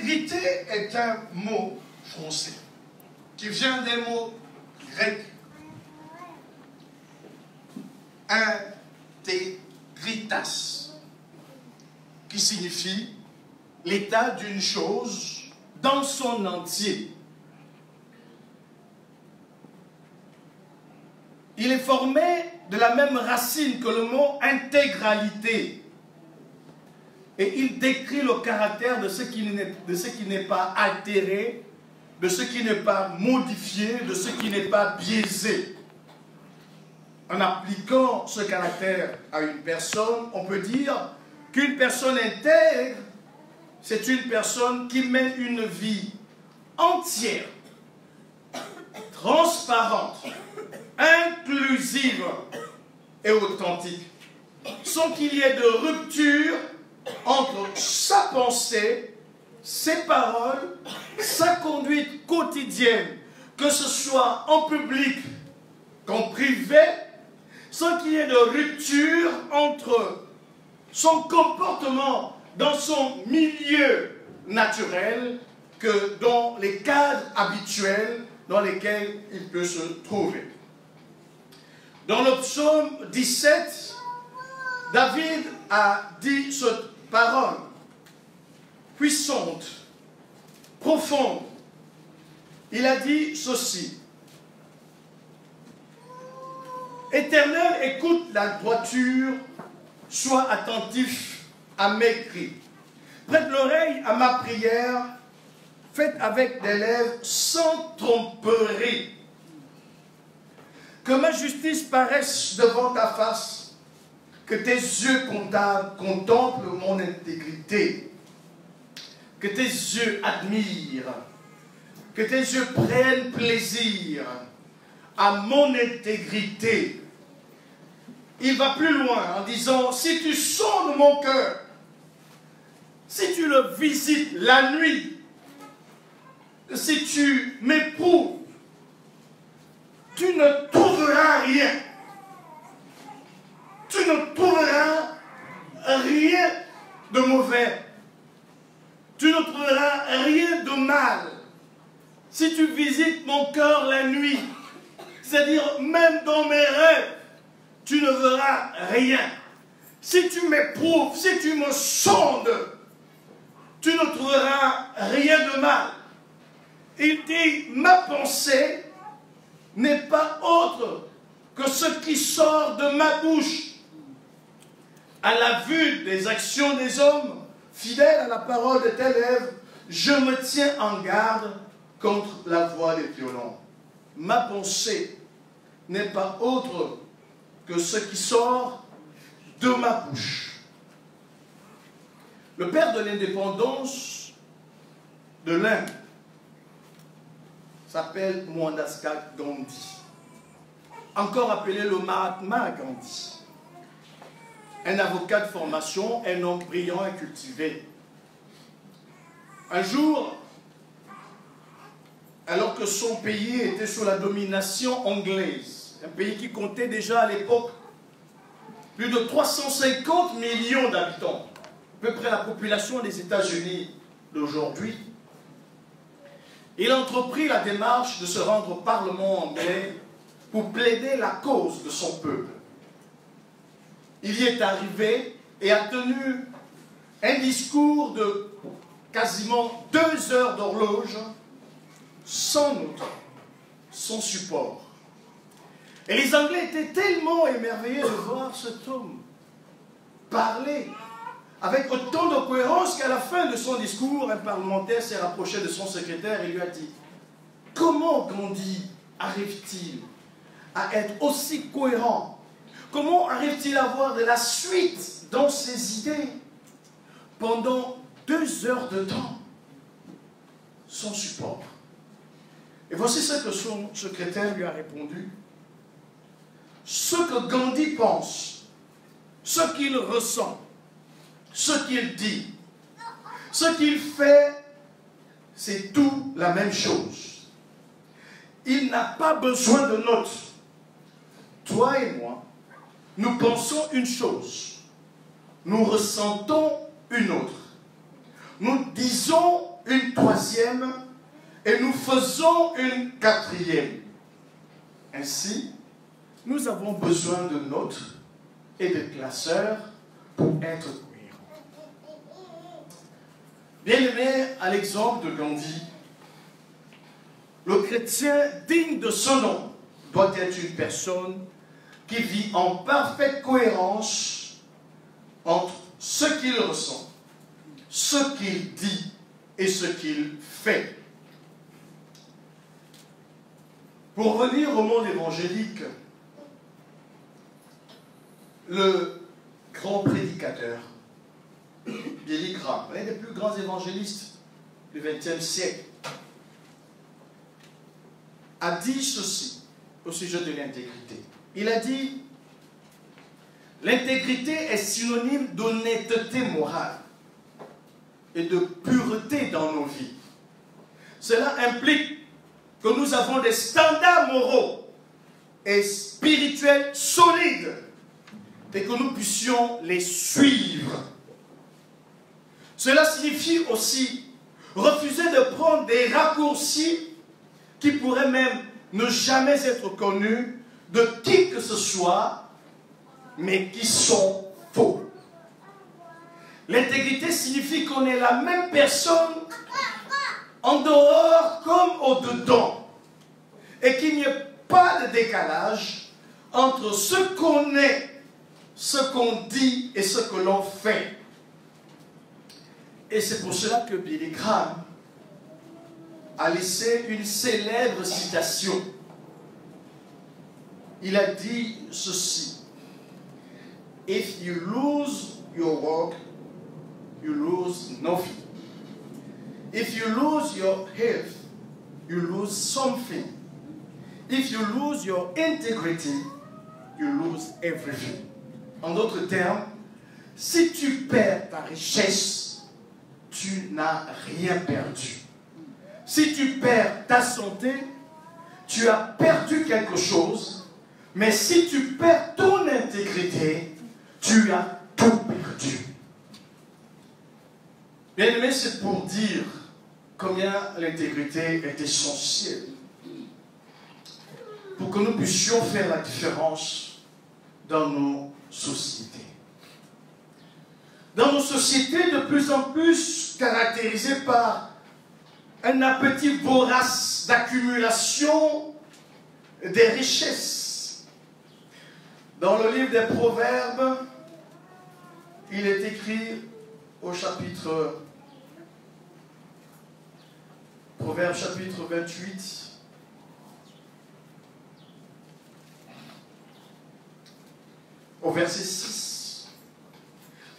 Intégrité est un mot français qui vient des mots grecs. Integritas, qui signifie l'état d'une chose dans son entier. Il est formé de la même racine que le mot intégralité. Et il décrit le caractère de ce qui n'est pas altéré, de ce qui n'est pas modifié, de ce qui n'est pas biaisé. En appliquant ce caractère à une personne, on peut dire qu'une personne intègre, c'est une personne qui mène une vie entière, transparente, inclusive et authentique, sans qu'il y ait de rupture entre sa pensée, ses paroles, sa conduite quotidienne, que ce soit en public qu'en privé, sans qu'il y ait de rupture entre son comportement dans son milieu naturel que dans les cadres habituels dans lesquels il peut se trouver. Dans le psaume 17, David a dit cette parole puissante, profonde. Il a dit ceci: Éternel, écoute la droiture, sois attentif à mes cris. Prête l'oreille à ma prière, faite avec des lèvres sans tromperie. Que ma justice paraisse devant ta face, que tes yeux contemplent mon intégrité, que tes yeux admirent, que tes yeux prennent plaisir à mon intégrité. Il va plus loin en disant, si tu sondes mon cœur, si tu le visites la nuit, si tu m'éprouves, tu ne trouveras rien. Tu ne trouveras rien de mauvais. Tu ne trouveras rien de mal. Si tu visites mon cœur la nuit, c'est-à-dire même dans mes rêves, tu ne verras rien. Si tu m'éprouves, si tu me sondes, tu ne trouveras rien de mal. Il dit, ma pensée n'est pas autre que ce qui sort de ma bouche. À la vue des actions des hommes, fidèles à la parole de tes lèvres, je me tiens en garde contre la voix des violents. Ma pensée n'est pas autre que ce qui sort de ma bouche. Le père de l'indépendance de l'Inde s'appelle Mohandas Gandhi, encore appelé le Mahatma Gandhi. Un avocat de formation, un homme brillant et cultivé. Un jour, alors que son pays était sous la domination anglaise, un pays qui comptait déjà à l'époque plus de 350 millions d'habitants, à peu près la population des États-Unis d'aujourd'hui, il entreprit la démarche de se rendre au Parlement anglais pour plaider la cause de son peuple. Il y est arrivé et a tenu un discours de quasiment 2 heures d'horloge sans note, sans support. Et les Anglais étaient tellement émerveillés de voir cet homme parler avec autant de cohérence qu'à la fin de son discours, un parlementaire s'est rapproché de son secrétaire et lui a dit « Comment Gandhi arrive-t-il à être aussi cohérent? Comment arrive-t-il à avoir de la suite dans ses idées pendant 2 heures de temps sans support ?» Et voici ce que son secrétaire lui a répondu. Ce que Gandhi pense, ce qu'il ressent, ce qu'il dit, ce qu'il fait, c'est tout la même chose. Il n'a pas besoin de notes. Toi et moi, nous pensons une chose, nous ressentons une autre. Nous disons une troisième et nous faisons une quatrième. Ainsi, nous avons besoin de notes et de classeurs pour être cohérents. Bien-aimé, à l'exemple de Gandhi, le chrétien digne de ce nom doit être une personne qui vit en parfaite cohérence entre ce qu'il ressent, ce qu'il dit et ce qu'il fait. Pour revenir au monde évangélique, le grand prédicateur, Billy Graham, l'un des plus grands évangélistes du XXe siècle, a dit ceci au sujet de l'intégrité. Il a dit, l'intégrité est synonyme d'honnêteté morale et de pureté dans nos vies. Cela implique que nous avons des standards moraux et spirituels solides et que nous puissions les suivre. Cela signifie aussi refuser de prendre des raccourcis qui pourraient même ne jamais être connus de qui que ce soit, mais qui sont faux. L'intégrité signifie qu'on est la même personne en dehors comme au dedans, et qu'il n'y ait pas de décalage entre ce qu'on est, ce qu'on dit et ce que l'on fait. Et c'est pour cela que Billy Graham a laissé une célèbre citation. Il a dit ceci: If you lose your work, you lose nothing. If you lose your health, you lose something. If you lose your integrity, you lose everything. En d'autres termes, si tu perds ta richesse, tu n'as rien perdu. Si tu perds ta santé, tu as perdu quelque chose, mais si tu perds ton intégrité, tu as tout perdu. Bien aimé, c'est pour dire combien l'intégrité est essentielle pour que nous puissions faire la différence dans nos sociétés. Dans nos sociétés de plus en plus caractérisées par un appétit vorace d'accumulation des richesses. Dans le livre des Proverbes, il est écrit au chapitre Proverbe chapitre 28, au verset 6.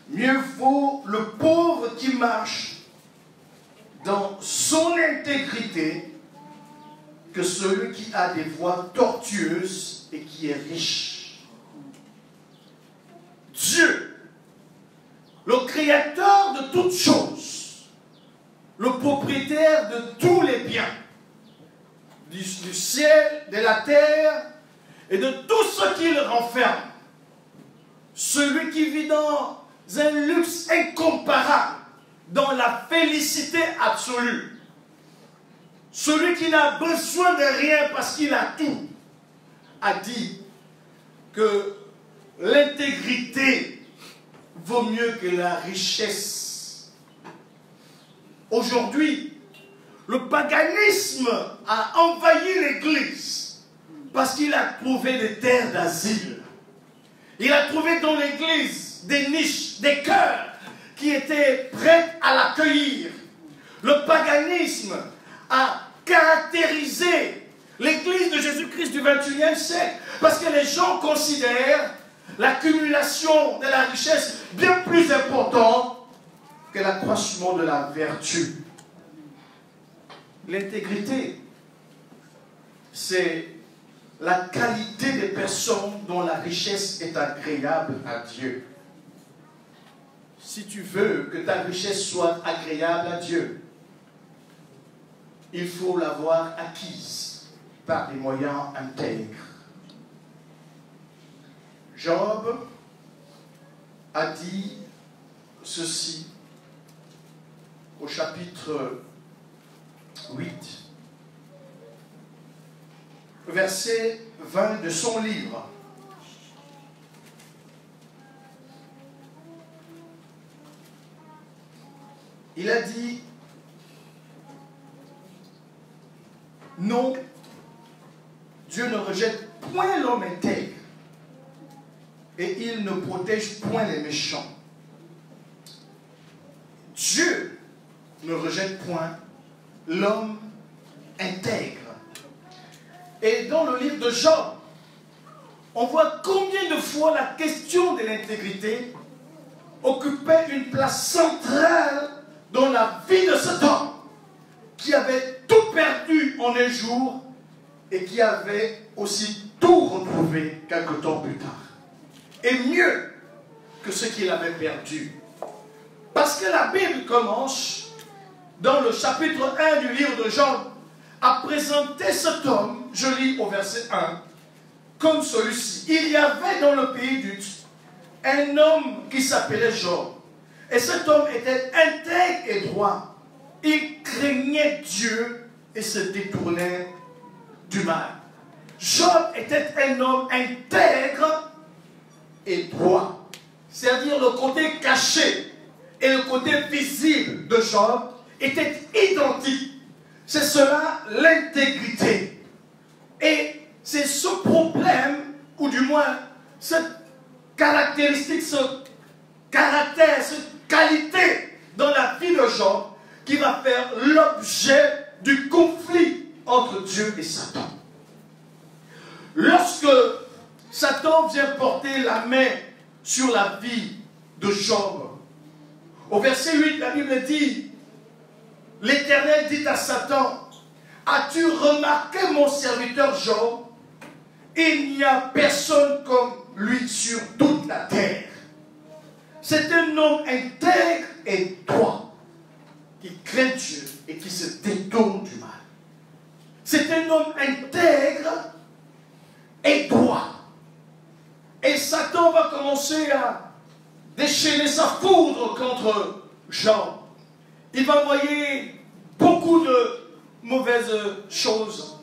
Mieux vaut le pauvre qui marche dans son intégrité que celui qui a des voies tortueuses et qui est riche. Dieu, le créateur de toutes choses, le propriétaire de tous les biens, du ciel, de la terre et de tout ce qu'il renferme, celui qui vit dans un luxe incomparable, dans la félicité absolue, celui qui n'a besoin de rien parce qu'il a tout, a dit que l'intégrité vaut mieux que la richesse. Aujourd'hui, le paganisme a envahi l'Église parce qu'il a trouvé des terres d'asile. Il a trouvé dans l'Église des niches, des cœurs qui étaient prêts à l'accueillir. Le paganisme a caractérisé l'Église de Jésus-Christ du XXIe siècle parce que les gens considèrent l'accumulation de la richesse bien plus importante que l'accroissement de la vertu. L'intégrité, c'est la qualité des personnes dont la richesse est agréable à Dieu. Si tu veux que ta richesse soit agréable à Dieu, il faut l'avoir acquise par des moyens intègres. Job a dit ceci au chapitre 8. Verset 20 de son livre. Il a dit, non, Dieu ne rejette point l'homme intègre et il ne protège point les méchants. Dieu ne rejette point l'homme intègre. Et dans le livre de Job, on voit combien de fois la question de l'intégrité occupait une place centrale dans la vie de cet homme qui avait tout perdu en un jour et qui avait aussi tout retrouvé quelque temps plus tard. Et mieux que ce qu'il avait perdu. Parce que la Bible commence, dans le chapitre 1 du livre de Job, à présenter cet homme, je lis au verset 1, comme celui-ci. Il y avait dans le pays d'Uz un homme qui s'appelait Job. Et cet homme était intègre et droit. Il craignait Dieu et se détournait du mal. Job était un homme intègre et droit. C'est-à-dire le côté caché et le côté visible de Job étaient identiques. C'est cela l'intégrité. Et c'est ce problème, ou du moins cette caractéristique, ce caractère, cette qualité dans la vie de Job qui va faire l'objet du conflit entre Dieu et Satan. Lorsque Satan vient porter la main sur la vie de Job, au verset 8, la Bible dit, l'Éternel dit à Satan, as-tu remarqué mon serviteur Job? Il n'y a personne comme lui sur toute la terre. C'est un homme intègre et droit, qui craint Dieu et qui se détourne du mal. C'est un homme intègre et droit. Et Satan va commencer à déchaîner sa foudre contre Job. Il va envoyer beaucoup de mauvaises choses.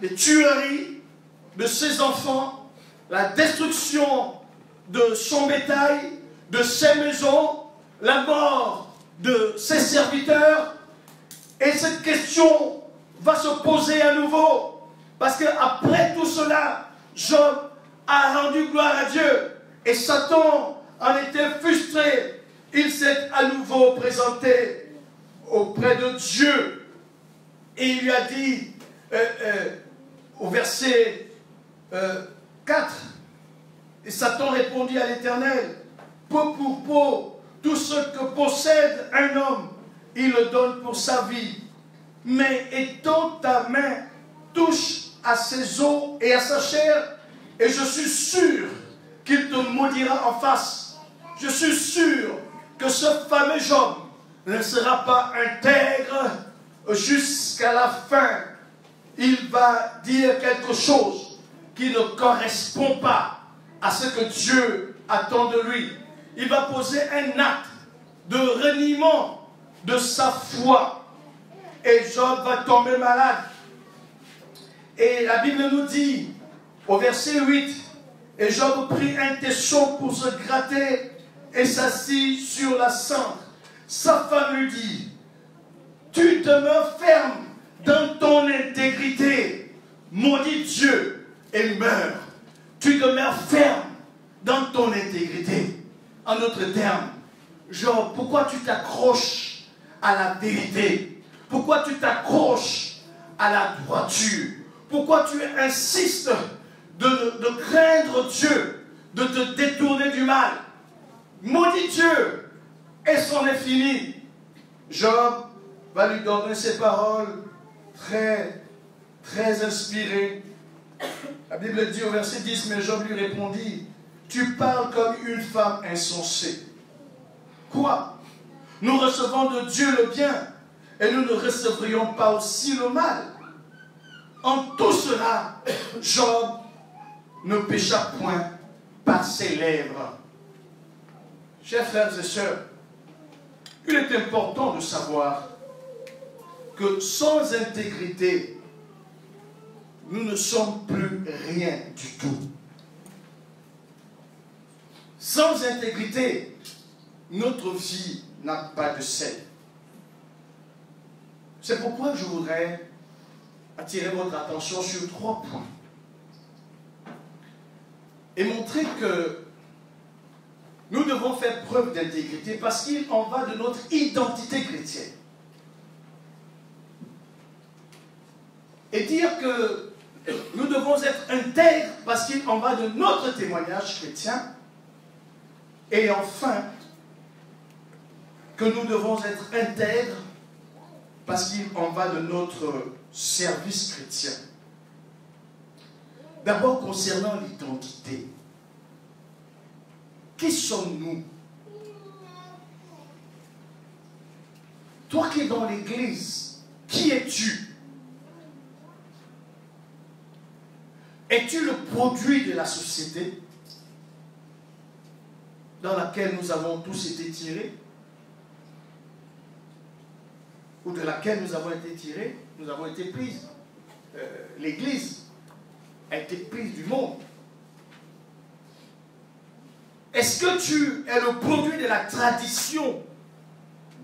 Les tueries de ses enfants, la destruction de son bétail, de ses maisons, la mort de ses serviteurs. Et cette question va se poser à nouveau. Parce qu'après tout cela, Job a rendu gloire à Dieu. Et Satan en était frustré. Il s'est à nouveau présenté auprès de Dieu. Et il lui a dit, au verset 4, et Satan répondit à l'Éternel, peu pour peu, tout ce que possède un homme, il le donne pour sa vie. Mais étends ta main, touche à ses os et à sa chair, et je suis sûr qu'il te maudira en face. Je suis sûr que ce fameux Job ne sera pas intègre jusqu'à la fin. Il va dire quelque chose qui ne correspond pas à ce que Dieu attend de lui. Il va poser un acte de reniement de sa foi. Et Job va tomber malade. Et la Bible nous dit, au verset 8, et Job prit un tesson pour se gratter et s'assit sur la cendre. Sa femme lui dit, tu demeures ferme dans ton intégrité, maudit Dieu et meurs. Tu demeures ferme dans ton intégrité. En d'autres termes, Job, pourquoi tu t'accroches à la vérité? Pourquoi tu t'accroches à la droiture? Pourquoi tu insistes de craindre Dieu, de te détourner du mal? Maudit Dieu, et c'en est fini. Job va lui donner ces paroles très, très inspirées. La Bible dit au verset 10, mais Job lui répondit, tu parles comme une femme insensée. Quoi? Nous recevons de Dieu le bien, et nous ne recevrions pas aussi le mal. En tout cela, Job ne pécha point par ses lèvres. Chers frères et sœurs, il est important de savoir que sans intégrité, nous ne sommes plus rien du tout. Sans intégrité, notre vie n'a pas de sel. C'est pourquoi je voudrais attirer votre attention sur 3 points et montrer que nous devons faire preuve d'intégrité parce qu'il en va de notre identité chrétienne. Et dire que nous devons être intègres parce qu'il en va de notre témoignage chrétien. Et enfin, que nous devons être intègres parce qu'il en va de notre service chrétien. D'abord, concernant l'identité. Qui sommes-nous? Toi qui es dans l'église, qui es-tu? Es-tu le produit de la société dans laquelle nous avons tous été tirés? Ou de laquelle nous avons été tirés, nous avons été prises. L'église a été prise du monde. Est-ce que tu es le produit de la tradition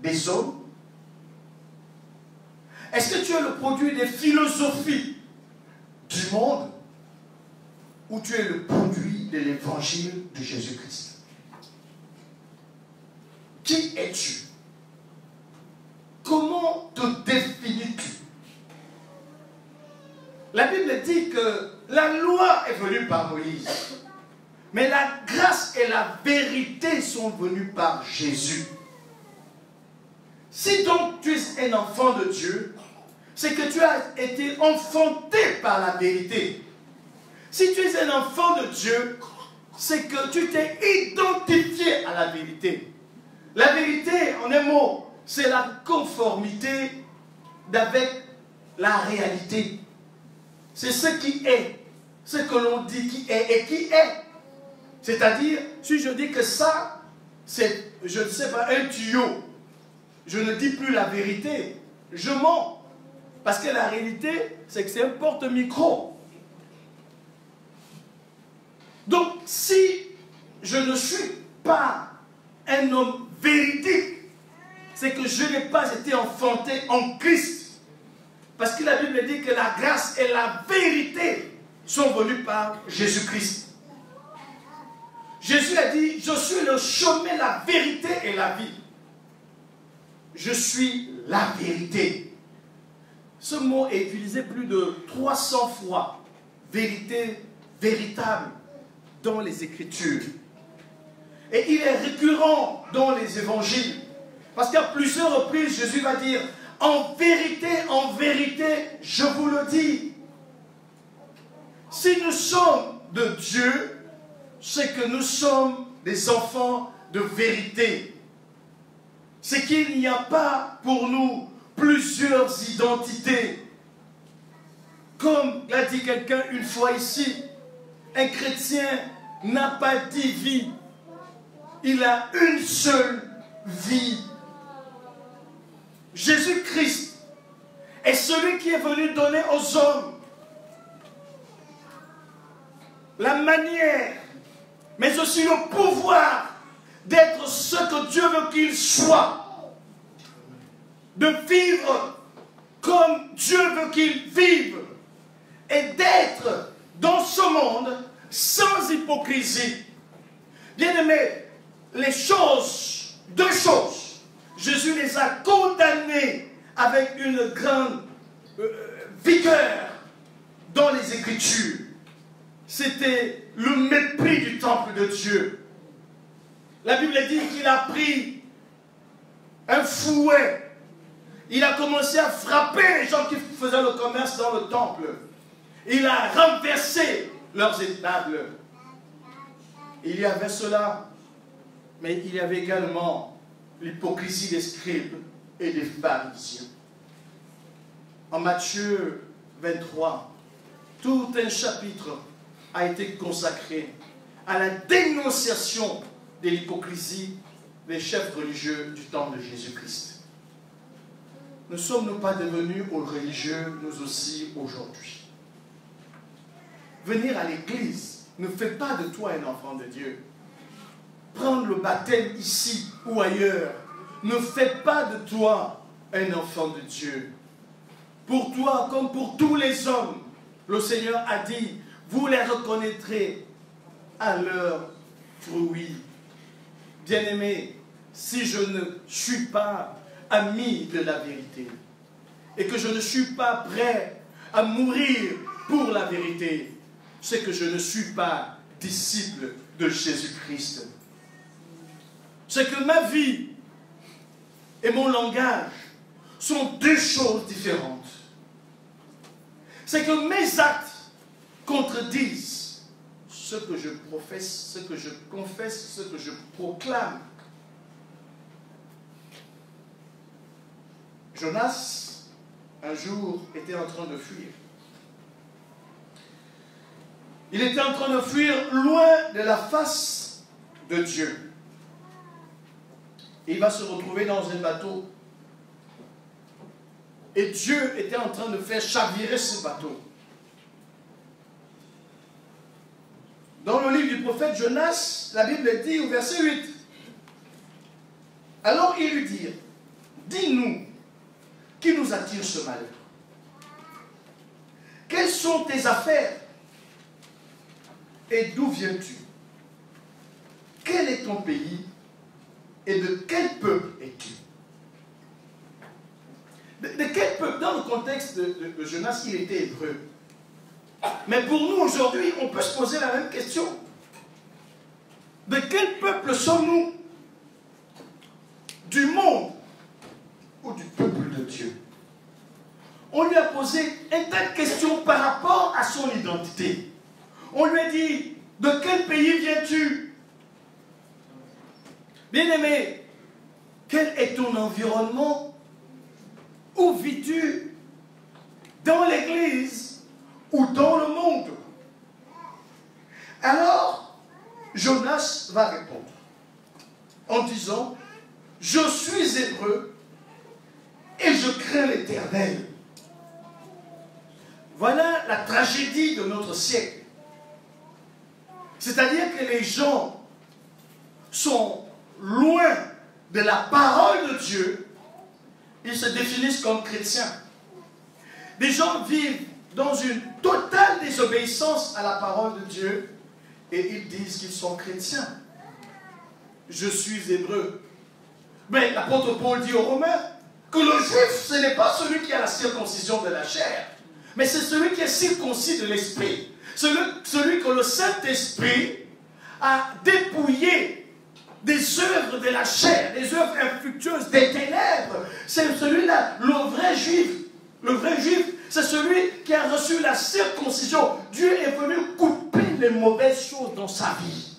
des hommes? Est-ce que tu es le produit des philosophies du monde? Ou tu es le produit de l'évangile de Jésus-Christ? Qui es-tu? Comment te définis-tu? La Bible dit que la loi est venue par Moïse, mais la grâce et la vérité sont venues par Jésus. Si donc tu es un enfant de Dieu, c'est que tu as été enfanté par la vérité. Si tu es un enfant de Dieu, c'est que tu t'es identifié à la vérité. La vérité, en un mot, c'est la conformité d'avec la réalité. C'est ce qui est, ce que l'on dit qui est et qui est. C'est-à-dire, si je dis que ça, c'est, je ne sais pas, un tuyau, je ne dis plus la vérité, je mens. Parce que la réalité, c'est que c'est un porte-micro. Donc, si je ne suis pas un homme véridique, c'est que je n'ai pas été enfanté en Christ. Parce que la Bible dit que la grâce et la vérité sont venues par Jésus-Christ. Jésus a dit, je suis le chemin, la vérité et la vie. Je suis la vérité. Ce mot est utilisé plus de 300 fois. Vérité, véritable, dans les Écritures. Et il est récurrent dans les évangiles. Parce qu'à plusieurs reprises, Jésus va dire, en vérité, je vous le dis. Si nous sommes de Dieu, c'est que nous sommes des enfants de vérité. C'est qu'il n'y a pas pour nous plusieurs identités. Comme l'a dit quelqu'un une fois ici, un chrétien n'a pas 10 vies. Il a une seule vie. Jésus-Christ est celui qui est venu donner aux hommes la manière, mais aussi le pouvoir d'être ce que Dieu veut qu'il soit, de vivre comme Dieu veut qu'il vive et d'être dans ce monde sans hypocrisie. Bien-aimés, les choses, 2 choses, Jésus les a condamnés avec une grande vigueur dans les Écritures. C'était le mépris du temple de Dieu. La Bible dit qu'il a pris un fouet. Il a commencé à frapper les gens qui faisaient le commerce dans le temple. Il a renversé leurs étables. Il y avait cela, mais il y avait également l'hypocrisie des scribes et des pharisiens. En Matthieu 23, tout un chapitre a été consacré à la dénonciation de l'hypocrisie des chefs religieux du temps de Jésus-Christ. ne sommes-nous pas devenus religieux, nous aussi, aujourd'hui? Venir à l'église ne fait pas de toi un enfant de Dieu. Prendre le baptême ici ou ailleurs ne fait pas de toi un enfant de Dieu. Pour toi, comme pour tous les hommes, le Seigneur a dit, vous les reconnaîtrez à leurs fruits. Bien-aimés, si je ne suis pas ami de la vérité et que je ne suis pas prêt à mourir pour la vérité, c'est que je ne suis pas disciple de Jésus-Christ. C'est que ma vie et mon langage sont deux choses différentes. C'est que mes actes contredisent ce que je professe, ce que je confesse, ce que je proclame. Jonas, un jour, était en train de fuir. Il était en train de fuir loin de la face de Dieu. Et il va se retrouver dans un bateau. Et Dieu était en train de faire chavirer ce bateau. Dans le livre du prophète Jonas, la Bible dit au verset 8. Alors ils lui dirent, dis-nous, qui nous attire ce malheur? Quelles sont tes affaires? Et d'où viens-tu? Quel est ton pays? Et de quel peuple es-tu? De quel peuple? Dans le contexte de Jonas, il était hébreu. Mais pour nous aujourd'hui, on peut se poser la même question. De quel peuple sommes-nous? Du monde ou du peuple de Dieu? On lui a posé un tas de questions par rapport à son identité. On lui a dit, de quel pays viens-tu? Bien-aimé, quel est ton environnement? Où vis-tu? Dans l'église ou dans le monde? Alors, Jonas va répondre en disant, je suis hébreu et je crains l'Éternel. Voilà la tragédie de notre siècle. C'est-à-dire que les gens sont loin de la parole de Dieu, ils se définissent comme chrétiens. Des gens vivent dans une totale désobéissance à la parole de Dieu et ils disent qu'ils sont chrétiens. Je suis hébreu. Mais l'apôtre Paul dit aux Romains que le juif, ce n'est pas celui qui a la circoncision de la chair, mais c'est celui qui est circoncis de l'esprit. Celui que le Saint-Esprit a dépouillé des œuvres de la chair, des œuvres infructueuses, des ténèbres. C'est celui-là, le vrai juif. Le vrai juif, c'est celui qui a reçu la circoncision. Dieu est venu couper les mauvaises choses dans sa vie.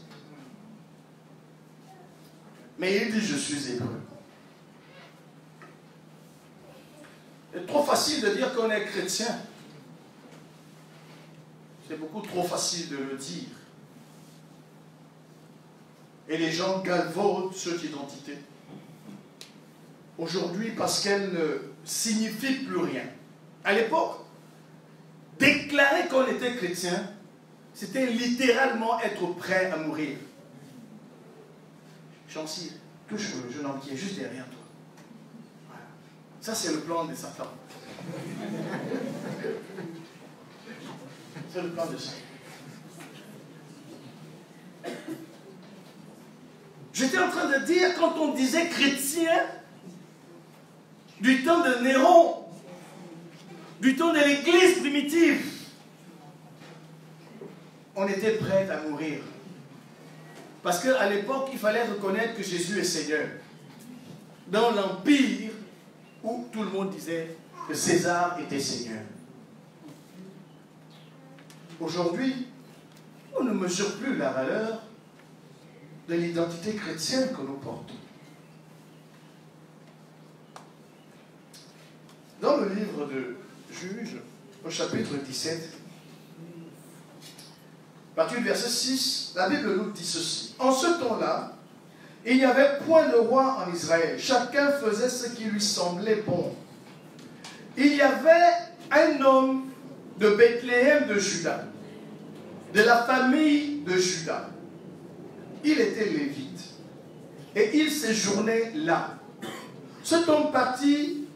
Mais il dit, je suis hébreu. C'est trop facile de dire qu'on est chrétien. C'est beaucoup trop facile de le dire. Et les gens galvaudent cette identité. Aujourd'hui, parce qu'elle ne signifie plus rien. À l'époque, déclarer qu'on était chrétien, c'était littéralement être prêt à mourir. Chancy, touche le jeune homme qui est juste derrière toi. Voilà. Ça, c'est le plan de Satan. C'est le plan de Satan. J'étais en train de dire, quand on disait chrétien, du temps de Néron, du temps de l'église primitive, on était prêt à mourir. Parce qu'à l'époque, il fallait reconnaître que Jésus est Seigneur. Dans l'Empire, où tout le monde disait que César était Seigneur. Aujourd'hui, on ne mesure plus la valeur de l'identité chrétienne que nous portons. Dans le livre de Juges, au chapitre 17, à partir du verset 6, la Bible nous dit ceci. En ce temps-là, il n'y avait point de roi en Israël. Chacun faisait ce qui lui semblait bon. il y avait un homme de Bethléem de Juda, de la famille de Juda. Il était lévite et il séjournait là. Cet homme partit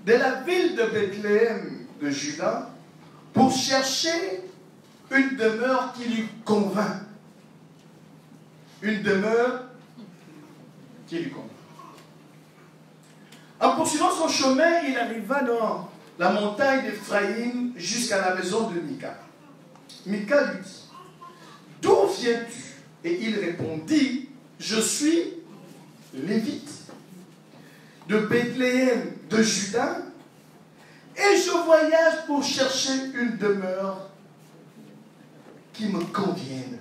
de la ville de Bethléem de Juda pour chercher une demeure qui lui convint. Une demeure qui lui convint. En poursuivant son chemin, il arriva dans la montagne d'Éphraïm jusqu'à la maison de Mika. Mika lui dit, « D'où viens-tu » Et il répondit, « Je suis lévite de Bethléem de Juda et je voyage pour chercher une demeure qui me convienne. »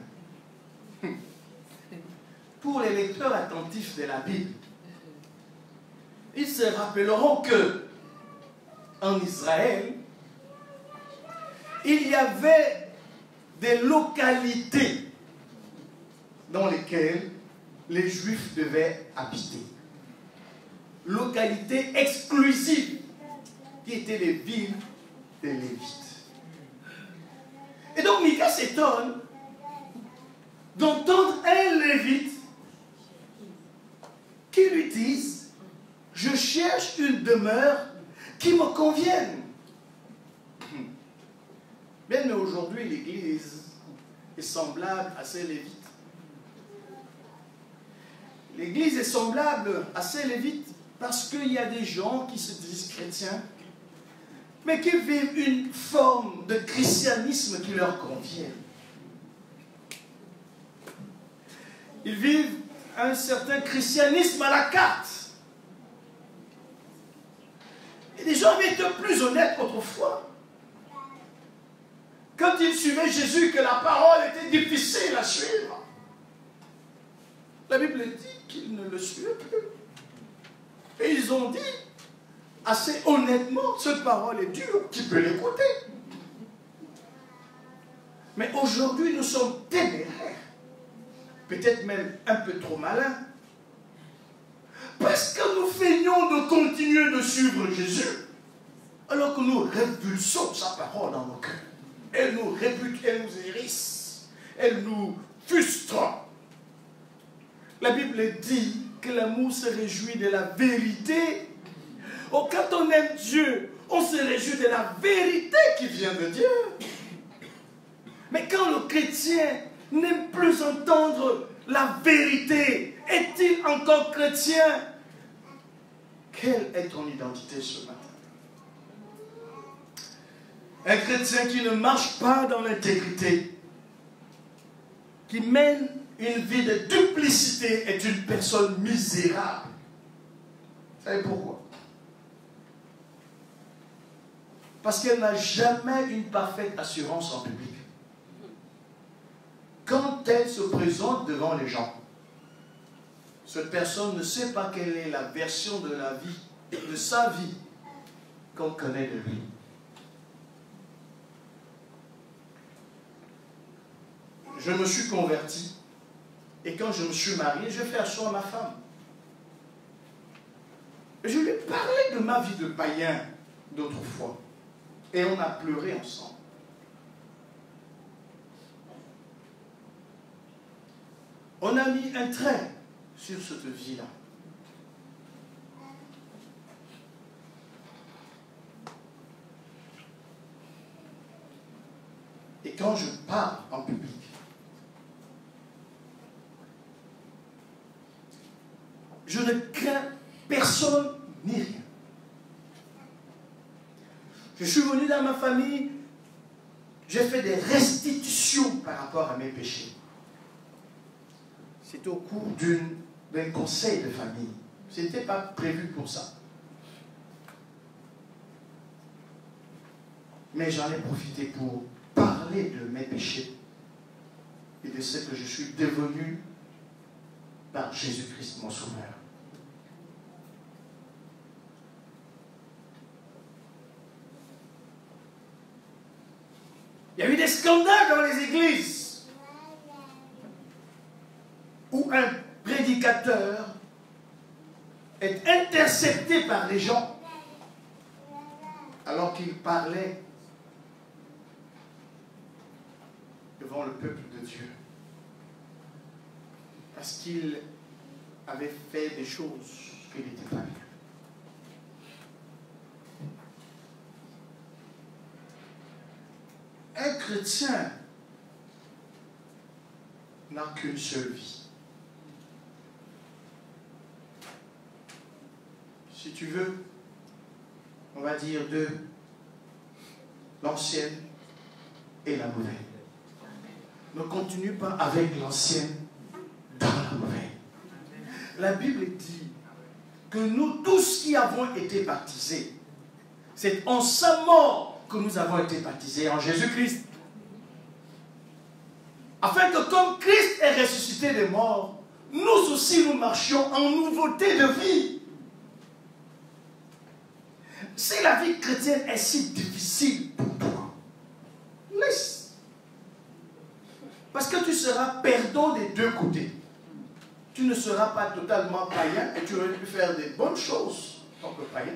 Pour les lecteurs attentifs de la Bible, ils se rappelleront que en Israël, il y avait des localités dans lesquelles les Juifs devaient habiter. Localités exclusives qui étaient les villes des Lévites. Et donc Mika s'étonne d'entendre un Lévite qui lui dise « Je cherche une demeure qui me convienne. » Bien, mais aujourd'hui, l'Église est semblable à ces Lévites. L'Église est semblable à ces Lévites parce qu'il y a des gens qui se disent chrétiens, mais qui vivent une forme de christianisme qui leur convient. Ils vivent un certain christianisme à la carte. Et les gens avaient été plus honnêtes qu'autrefois. Quand ils suivaient Jésus, que la parole était difficile à suivre, la Bible dit qu'ils ne le suivaient plus. Et ils ont dit, assez honnêtement, cette parole est dure, tu peux l'écouter. Mais aujourd'hui, nous sommes téméraires, peut-être même un peu trop malins, parce que nous feignons de continuer de suivre Jésus, alors que nous répulsons sa parole dans nos cœurs. Elle nous rébute, elle nous hérisse, elle nous frustre. La Bible dit que l'amour se réjouit de la vérité. Oh, quand on aime Dieu, on se réjouit de la vérité qui vient de Dieu. Mais quand le chrétien n'aime plus entendre la vérité, est-il encore chrétien? Quelle est ton identité ce matin? Un chrétien qui ne marche pas dans l'intégrité, qui mène une vie de duplicité, est une personne misérable. Vous savez pourquoi? Parce qu'elle n'a jamais une parfaite assurance en public. Quand elle se présente devant les gens, cette personne ne sait pas quelle est la version de la vie, de sa vie, qu'on connaît de lui. Je me suis converti, et quand je me suis marié, j'ai fait asseoir ma femme. Je lui ai parlé de ma vie de païen d'autrefois, et on a pleuré ensemble. On a mis un trait sur cette vie-là. Et quand je parle en public, je ne crains personne ni rien. Je suis venu dans ma famille, j'ai fait des restitutions par rapport à mes péchés. C'était au cours d'un conseil de famille. Ce n'était pas prévu pour ça. Mais j'en ai profité pour parler de mes péchés et de ce que je suis devenu par Jésus-Christ, mon Sauveur. Il y a eu des scandales dans les églises où un prédicateur est intercepté par les gens alors qu'il parlait devant le peuple de Dieu. Parce qu'il avait fait des choses qui n'étaient pas bien. Un chrétien n'a qu'une seule vie. Si tu veux, on va dire deux, l'ancienne et la nouvelle. Ne continue pas avec l'ancienne dans la nouvelle. La Bible dit que nous tous qui avons été baptisés, c'est en sa mort que nous avons été baptisés, en Jésus-Christ. Afin que comme Christ est ressuscité des morts, nous aussi nous marchions en nouveauté de vie. Si la vie chrétienne est si difficile pour toi, laisse. Parce que tu seras perdant des deux côtés. Tu ne seras pas totalement païen et tu aurais pu faire des bonnes choses en tant que païen.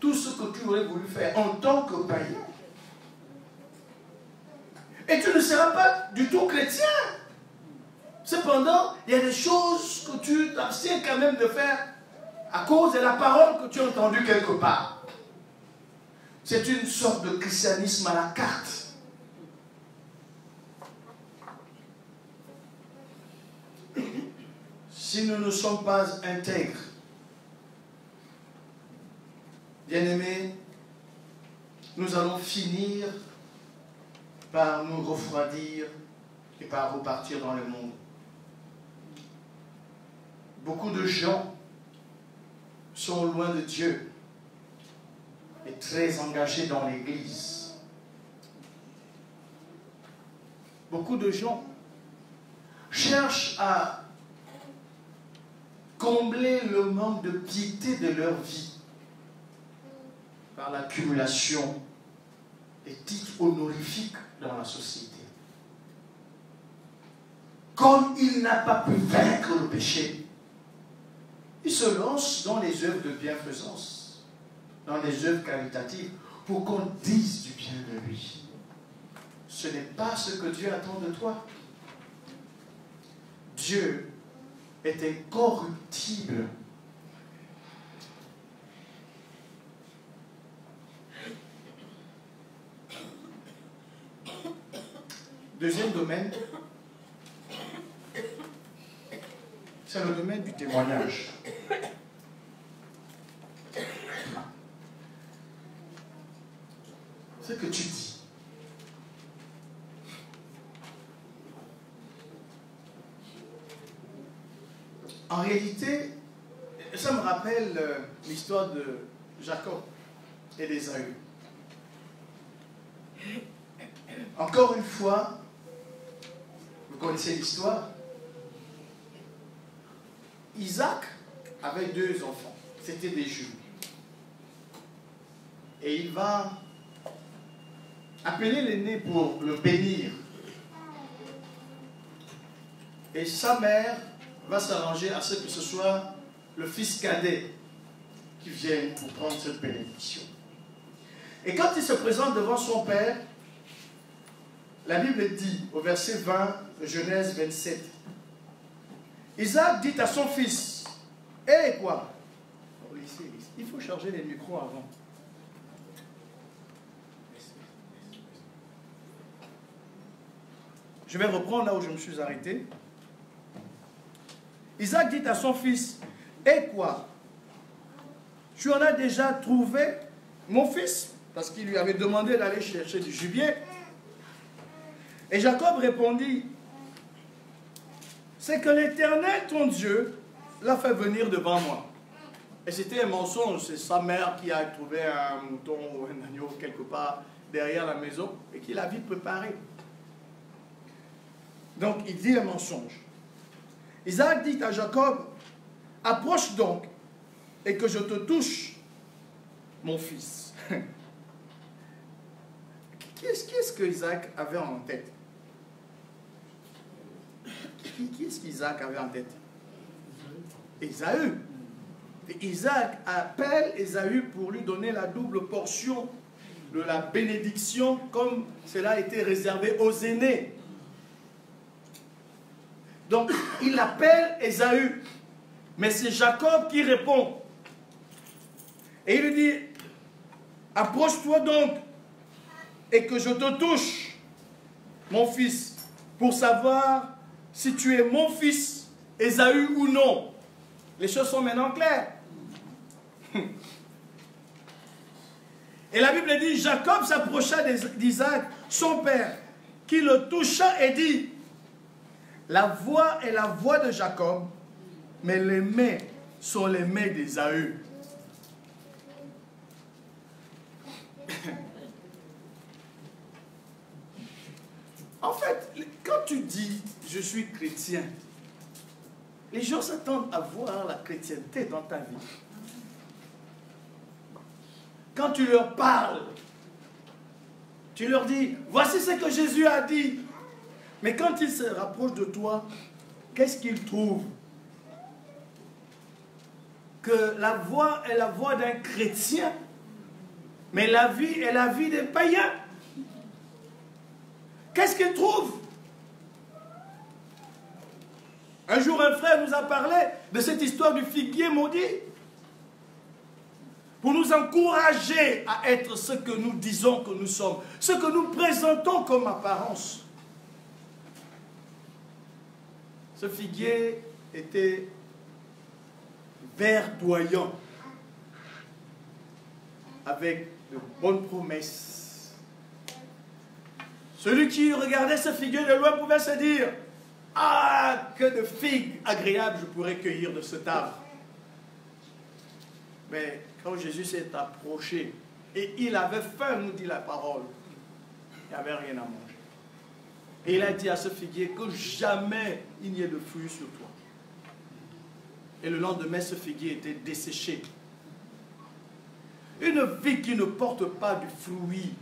Tout ce que tu aurais voulu faire en tant que païen. Et tu ne seras pas du tout chrétien. Cependant, il y a des choses que tu t'abstiens quand même de faire à cause de la parole que tu as entendue quelque part. C'est une sorte de christianisme à la carte. Si nous ne sommes pas intègres, bien-aimés, nous allons finir par nous refroidir et par repartir dans le monde. Beaucoup de gens sont loin de Dieu et très engagés dans l'Église. Beaucoup de gens cherchent à combler le manque de piété de leur vie par l'accumulation des titres honorifiques dans la société. Comme il n'a pas pu vaincre le péché, il se lance dans les œuvres de bienfaisance, dans les œuvres caritatives, pour qu'on dise du bien de lui. Ce n'est pas ce que Dieu attend de toi. Dieu est incorruptible. Deuxième domaine, c'est le domaine du témoignage. Ce que tu dis. En réalité, ça me rappelle l'histoire de Jacob et d'Ésaü. Encore une fois, vous connaissez l'histoire. Isaac avait deux enfants. C'était des jumeaux. Et il va appeler l'aîné pour le bénir. Et sa mère va s'arranger à ce que ce soit le fils cadet qui vienne pour prendre cette bénédiction. Et quand il se présente devant son père, la Bible dit au verset 20 de Genèse 27, Isaac dit à son fils, « Hé quoi ?» Il faut charger les micros avant. Je vais reprendre là où je me suis arrêté. Isaac dit à son fils, « Et quoi? Tu en as déjà trouvé, mon fils ?» Parce qu'il lui avait demandé d'aller chercher du gibier. Et Jacob répondit, « C'est que l'Éternel, ton Dieu, l'a fait venir devant moi. » Et c'était un mensonge. C'est sa mère qui a trouvé un mouton ou un agneau quelque part derrière la maison et qui l'a vite préparé. Donc, il dit un mensonge. Isaac dit à Jacob, « Approche donc et que je te touche, mon fils. » Qu'est-ce que Isaac avait en tête? Qui est-ce qu'Isaac avait en tête? Ésaü. Et Isaac appelle Ésaü pour lui donner la double portion de la bénédiction comme cela a été réservé aux aînés. Donc, il appelle Ésaü, mais c'est Jacob qui répond. Et il lui dit, approche-toi donc et que je te touche, mon fils, pour savoir si tu es mon fils, Ésaü ou non. Les choses sont maintenant claires. Et la Bible dit, Jacob s'approcha d'Isaac, son père, qui le toucha et dit, la voix est la voix de Jacob, mais les mains sont les mains d'Ésaü. En fait, quand tu dis « je suis chrétien », les gens s'attendent à voir la chrétienté dans ta vie. Quand tu leur parles, tu leur dis « voici ce que Jésus a dit ». Mais quand ils se rapprochent de toi, qu'est-ce qu'ils trouvent? Que la voix est la voix d'un chrétien, mais la vie est la vie des païens. Qu'est-ce qu'ils trouvent? Un jour, un frère nous a parlé de cette histoire du figuier maudit pour nous encourager à être ce que nous disons que nous sommes, ce que nous présentons comme apparence. Ce figuier était verdoyant, avec de bonnes promesses. Celui qui regardait ce figuier de loin pouvait se dire, « Ah, que de figues agréables je pourrais cueillir de cet arbre. » Mais quand Jésus s'est approché, et il avait faim, nous dit la parole, il n'y avait rien à manger. Et il a dit à ce figuier que jamais il n'y ait de fruits sur toi. Et le lendemain, ce figuier était desséché. Une vie qui ne porte pas du fruit,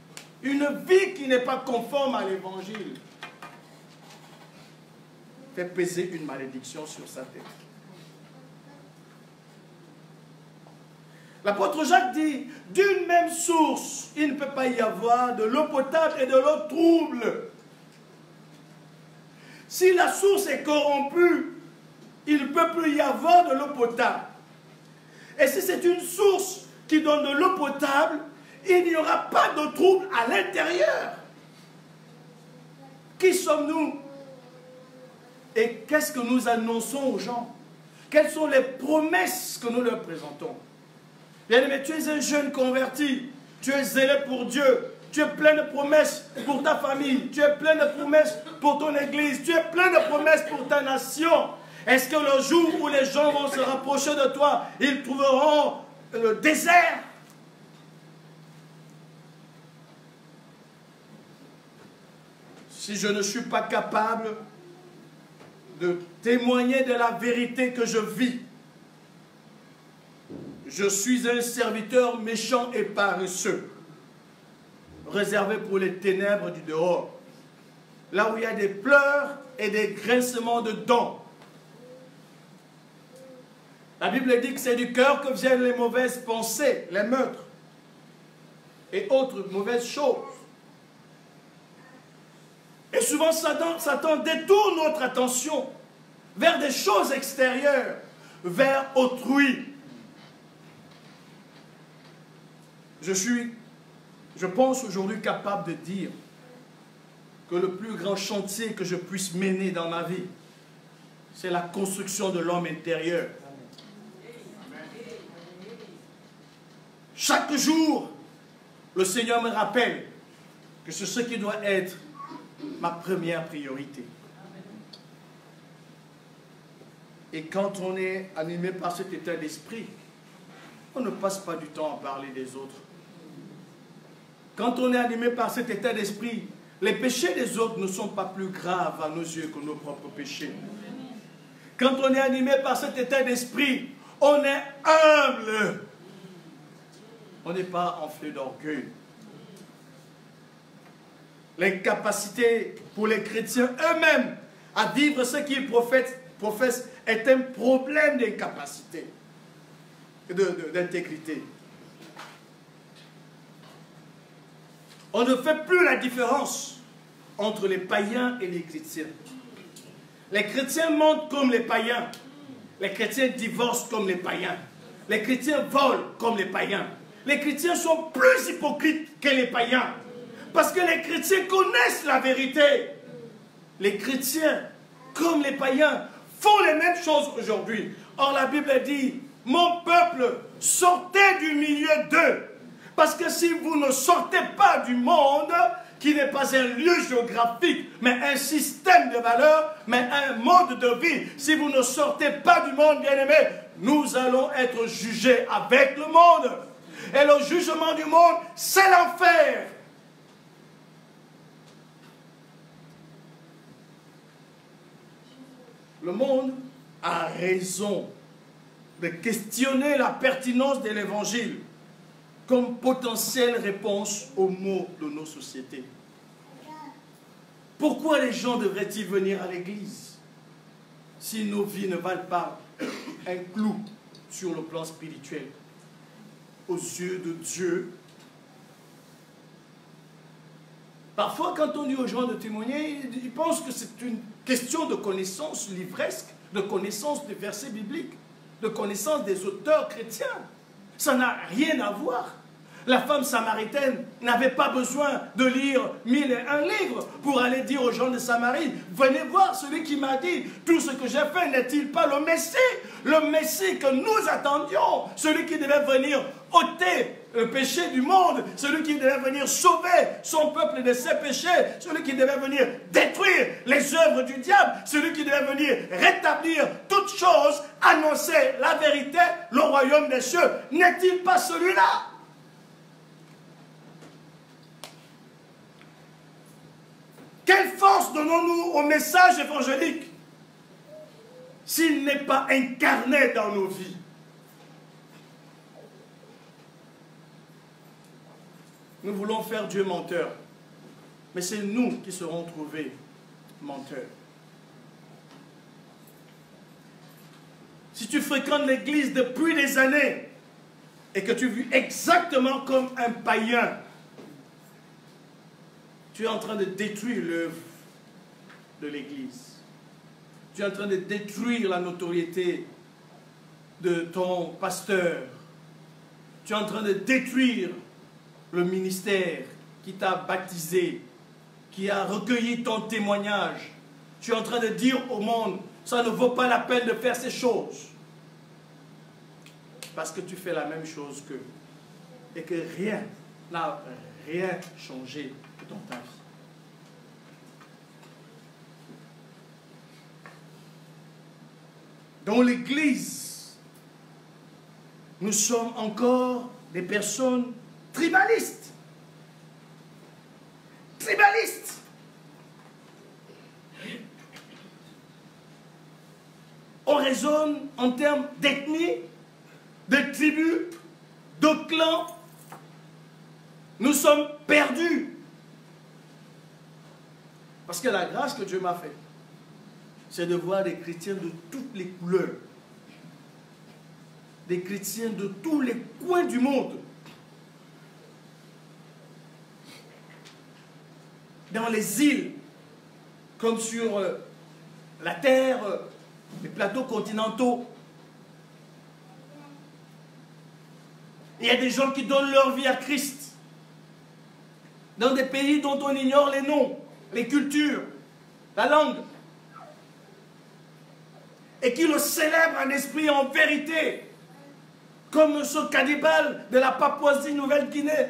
une vie qui n'est pas conforme à l'évangile, fait peser une malédiction sur sa tête. L'apôtre Jacques dit, d'une même source, il ne peut pas y avoir de l'eau potable et de l'eau trouble. Si la source est corrompue, il ne peut plus y avoir de l'eau potable. Et si c'est une source qui donne de l'eau potable, il n'y aura pas de trouble à l'intérieur. Qui sommes-nous? Et qu'est-ce que nous annonçons aux gens? Quelles sont les promesses que nous leur présentons? Bien-aimé, tu es un jeune converti, tu es zélé pour Dieu, tu es plein de promesses pour ta famille, tu es plein de promesses pour ton église, tu es plein de promesses pour ta nation. Est-ce que le jour où les gens vont se rapprocher de toi, ils trouveront le désert? Si je ne suis pas capable de témoigner de la vérité que je vis, je suis un serviteur méchant et paresseux, réservé pour les ténèbres du dehors, là où il y a des pleurs et des grincements de dents. La Bible dit que c'est du cœur que viennent les mauvaises pensées, les meurtres et autres mauvaises choses. Et souvent, Satan détourne notre attention vers des choses extérieures, vers autrui. Je pense aujourd'hui capable de dire que le plus grand chantier que je puisse mener dans ma vie, c'est la construction de l'homme intérieur. Chaque jour, le Seigneur me rappelle que c'est ce qui doit être ma première priorité. Et quand on est animé par cet état d'esprit, on ne passe pas du temps à parler des autres. Quand on est animé par cet état d'esprit, les péchés des autres ne sont pas plus graves à nos yeux que nos propres péchés. Quand on est animé par cet état d'esprit, on est humble. On n'est pas enflé d'orgueil. L'incapacité pour les chrétiens eux-mêmes à vivre ce qu'ils professent est un problème d'incapacité. d'intégrité. On ne fait plus la différence entre les païens et les chrétiens. Les chrétiens mentent comme les païens. Les chrétiens divorcent comme les païens. Les chrétiens volent comme les païens. Les chrétiens sont plus hypocrites que les païens. Parce que les chrétiens connaissent la vérité. Les chrétiens, comme les païens, font les mêmes choses aujourd'hui. Or, la Bible dit, mon peuple, sortez du milieu d'eux. Parce que si vous ne sortez pas du monde, qui n'est pas un lieu géographique, mais un système de valeurs, mais un mode de vie, si vous ne sortez pas du monde, bien-aimés, nous allons être jugés avec le monde. Et le jugement du monde, c'est l'enfer. Le monde a raison de questionner la pertinence de l'évangile comme potentielle réponse aux maux de nos sociétés. Pourquoi les gens devraient-ils venir à l'église si nos vies ne valent pas un clou sur le plan spirituel aux yeux de Dieu? Parfois, quand on dit aux gens de témoigner, ils pensent que c'est une question de connaissance livresque, de connaissance des versets bibliques, de connaissance des auteurs chrétiens. Ça n'a rien à voir. La femme samaritaine n'avait pas besoin de lire 1001 livres pour aller dire aux gens de Samarie, venez voir celui qui m'a dit, tout ce que j'ai fait n'est-il pas le Messie que nous attendions, celui qui devait venir ôter le péché du monde, celui qui devait venir sauver son peuple de ses péchés, celui qui devait venir détruire les œuvres du diable, celui qui devait venir rétablir toutes choses, annoncer la vérité, le royaume des cieux. N'est-il pas celui-là? Quelle force donnons-nous au message évangélique s'il n'est pas incarné dans nos vies? Nous voulons faire Dieu menteur, mais c'est nous qui serons trouvés menteurs. Si tu fréquentes l'église depuis des années et que tu vis exactement comme un païen, tu es en train de détruire l'œuvre de l'église. Tu es en train de détruire la notoriété de ton pasteur. Tu es en train de détruire le ministère qui t'a baptisé, qui a recueilli ton témoignage. Tu es en train de dire au monde, ça ne vaut pas la peine de faire ces choses. Parce que tu fais la même chose qu'eux. Et que rien n'a rien changé dans ta vie. Dans l'Église, nous sommes encore des personnes tribalistes. Tribalistes. On raisonne en termes d'ethnie, de tribus, de clans. Nous sommes perdus. Parce que la grâce que Dieu m'a faite, c'est de voir des chrétiens de toutes les couleurs. Des chrétiens de tous les coins du monde. Dans les îles, comme sur la terre, les plateaux continentaux. Il y a des gens qui donnent leur vie à Christ. Dans des pays dont on ignore les noms, les cultures, la langue. Et qui le célèbrent en esprit et en vérité. Comme ce cannibale de la Papouasie-Nouvelle-Guinée,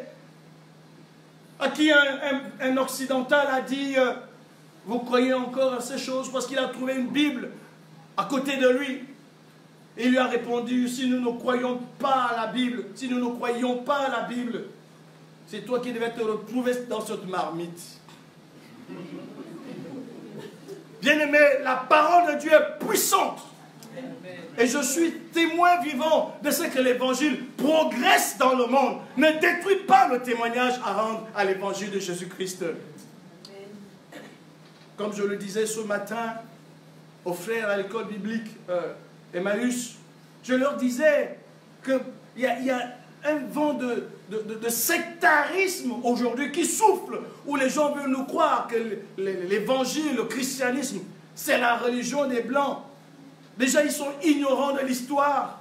à qui un occidental a dit vous croyez encore à ces choses parce qu'il a trouvé une Bible à côté de lui. Et il lui a répondu, si nous ne croyons pas à la Bible, si nous ne croyons pas à la Bible, c'est toi qui devais te retrouver dans cette marmite. Bien-aimé, la parole de Dieu est puissante. Et je suis témoin vivant de ce que l'évangile progresse dans le monde. Ne détruis pas le témoignage à rendre à l'évangile de Jésus-Christ. Comme je le disais ce matin aux frères à l'école biblique Emmaüs, je leur disais qu'il y a un vent de sectarisme aujourd'hui qui souffle, où les gens veulent nous croire que l'évangile, le christianisme, c'est la religion des Blancs. Déjà, ils sont ignorants de l'histoire.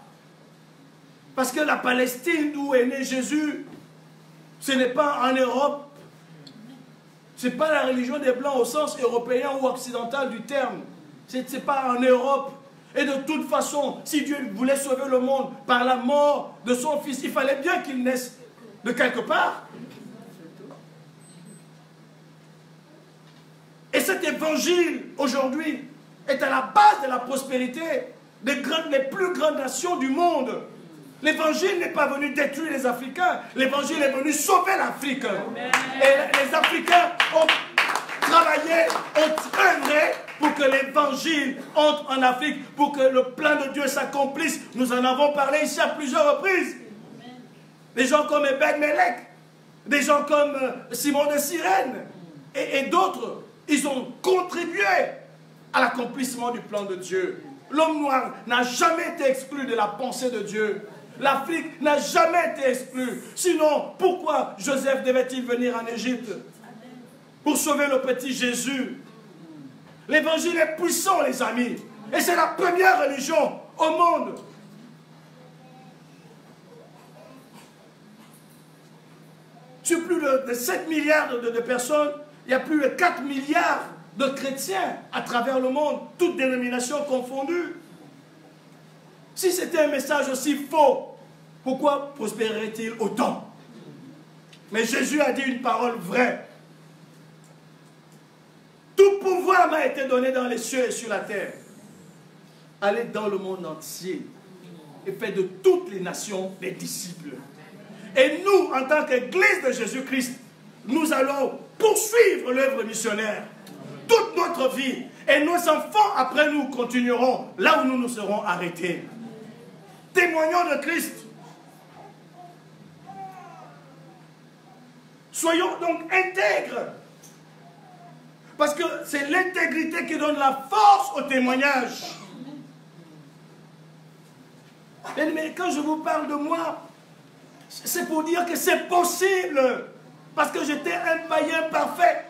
Parce que la Palestine, d'où est né Jésus, ce n'est pas en Europe. Ce n'est pas la religion des Blancs au sens européen ou occidental du terme. Ce n'est pas en Europe. Et de toute façon, si Dieu voulait sauver le monde par la mort de son Fils, il fallait bien qu'il naisse de quelque part. Et cet évangile, aujourd'hui, est à la base de la prospérité des plus grandes nations du monde. L'évangile n'est pas venu détruire les Africains. L'évangile est venu sauver l'Afrique. Et les Africains ont travaillé, ont œuvré pour que l'évangile entre en Afrique, pour que le plan de Dieu s'accomplisse. Nous en avons parlé ici à plusieurs reprises. Des gens comme Ben Melek, des gens comme Simon de Cyrène et d'autres, ils ont contribué à l'accomplissement du plan de Dieu. L'homme noir n'a jamais été exclu de la pensée de Dieu. L'Afrique n'a jamais été exclue. Sinon, pourquoi Joseph devait-il venir en Égypte pour sauver le petit Jésus? L'évangile est puissant, les amis. Et c'est la première religion au monde. Sur plus de 7 milliards de personnes, il y a plus de 4 milliards de chrétiens à travers le monde, toutes dénominations confondues. Si c'était un message aussi faux, pourquoi prospérerait-il autant? Mais Jésus a dit une parole vraie. Tout pouvoir m'a été donné dans les cieux et sur la terre. Allez dans le monde entier et faites de toutes les nations des disciples. Et nous, en tant qu'Église de Jésus-Christ, nous allons poursuivre l'œuvre missionnaire toute notre vie. Et nos enfants, après nous, continueront là où nous nous serons arrêtés. Témoignons de Christ. Soyons donc intègres. Parce que c'est l'intégrité qui donne la force au témoignage. Mais quand je vous parle de moi, c'est pour dire que c'est possible. Parce que j'étais un païen parfait.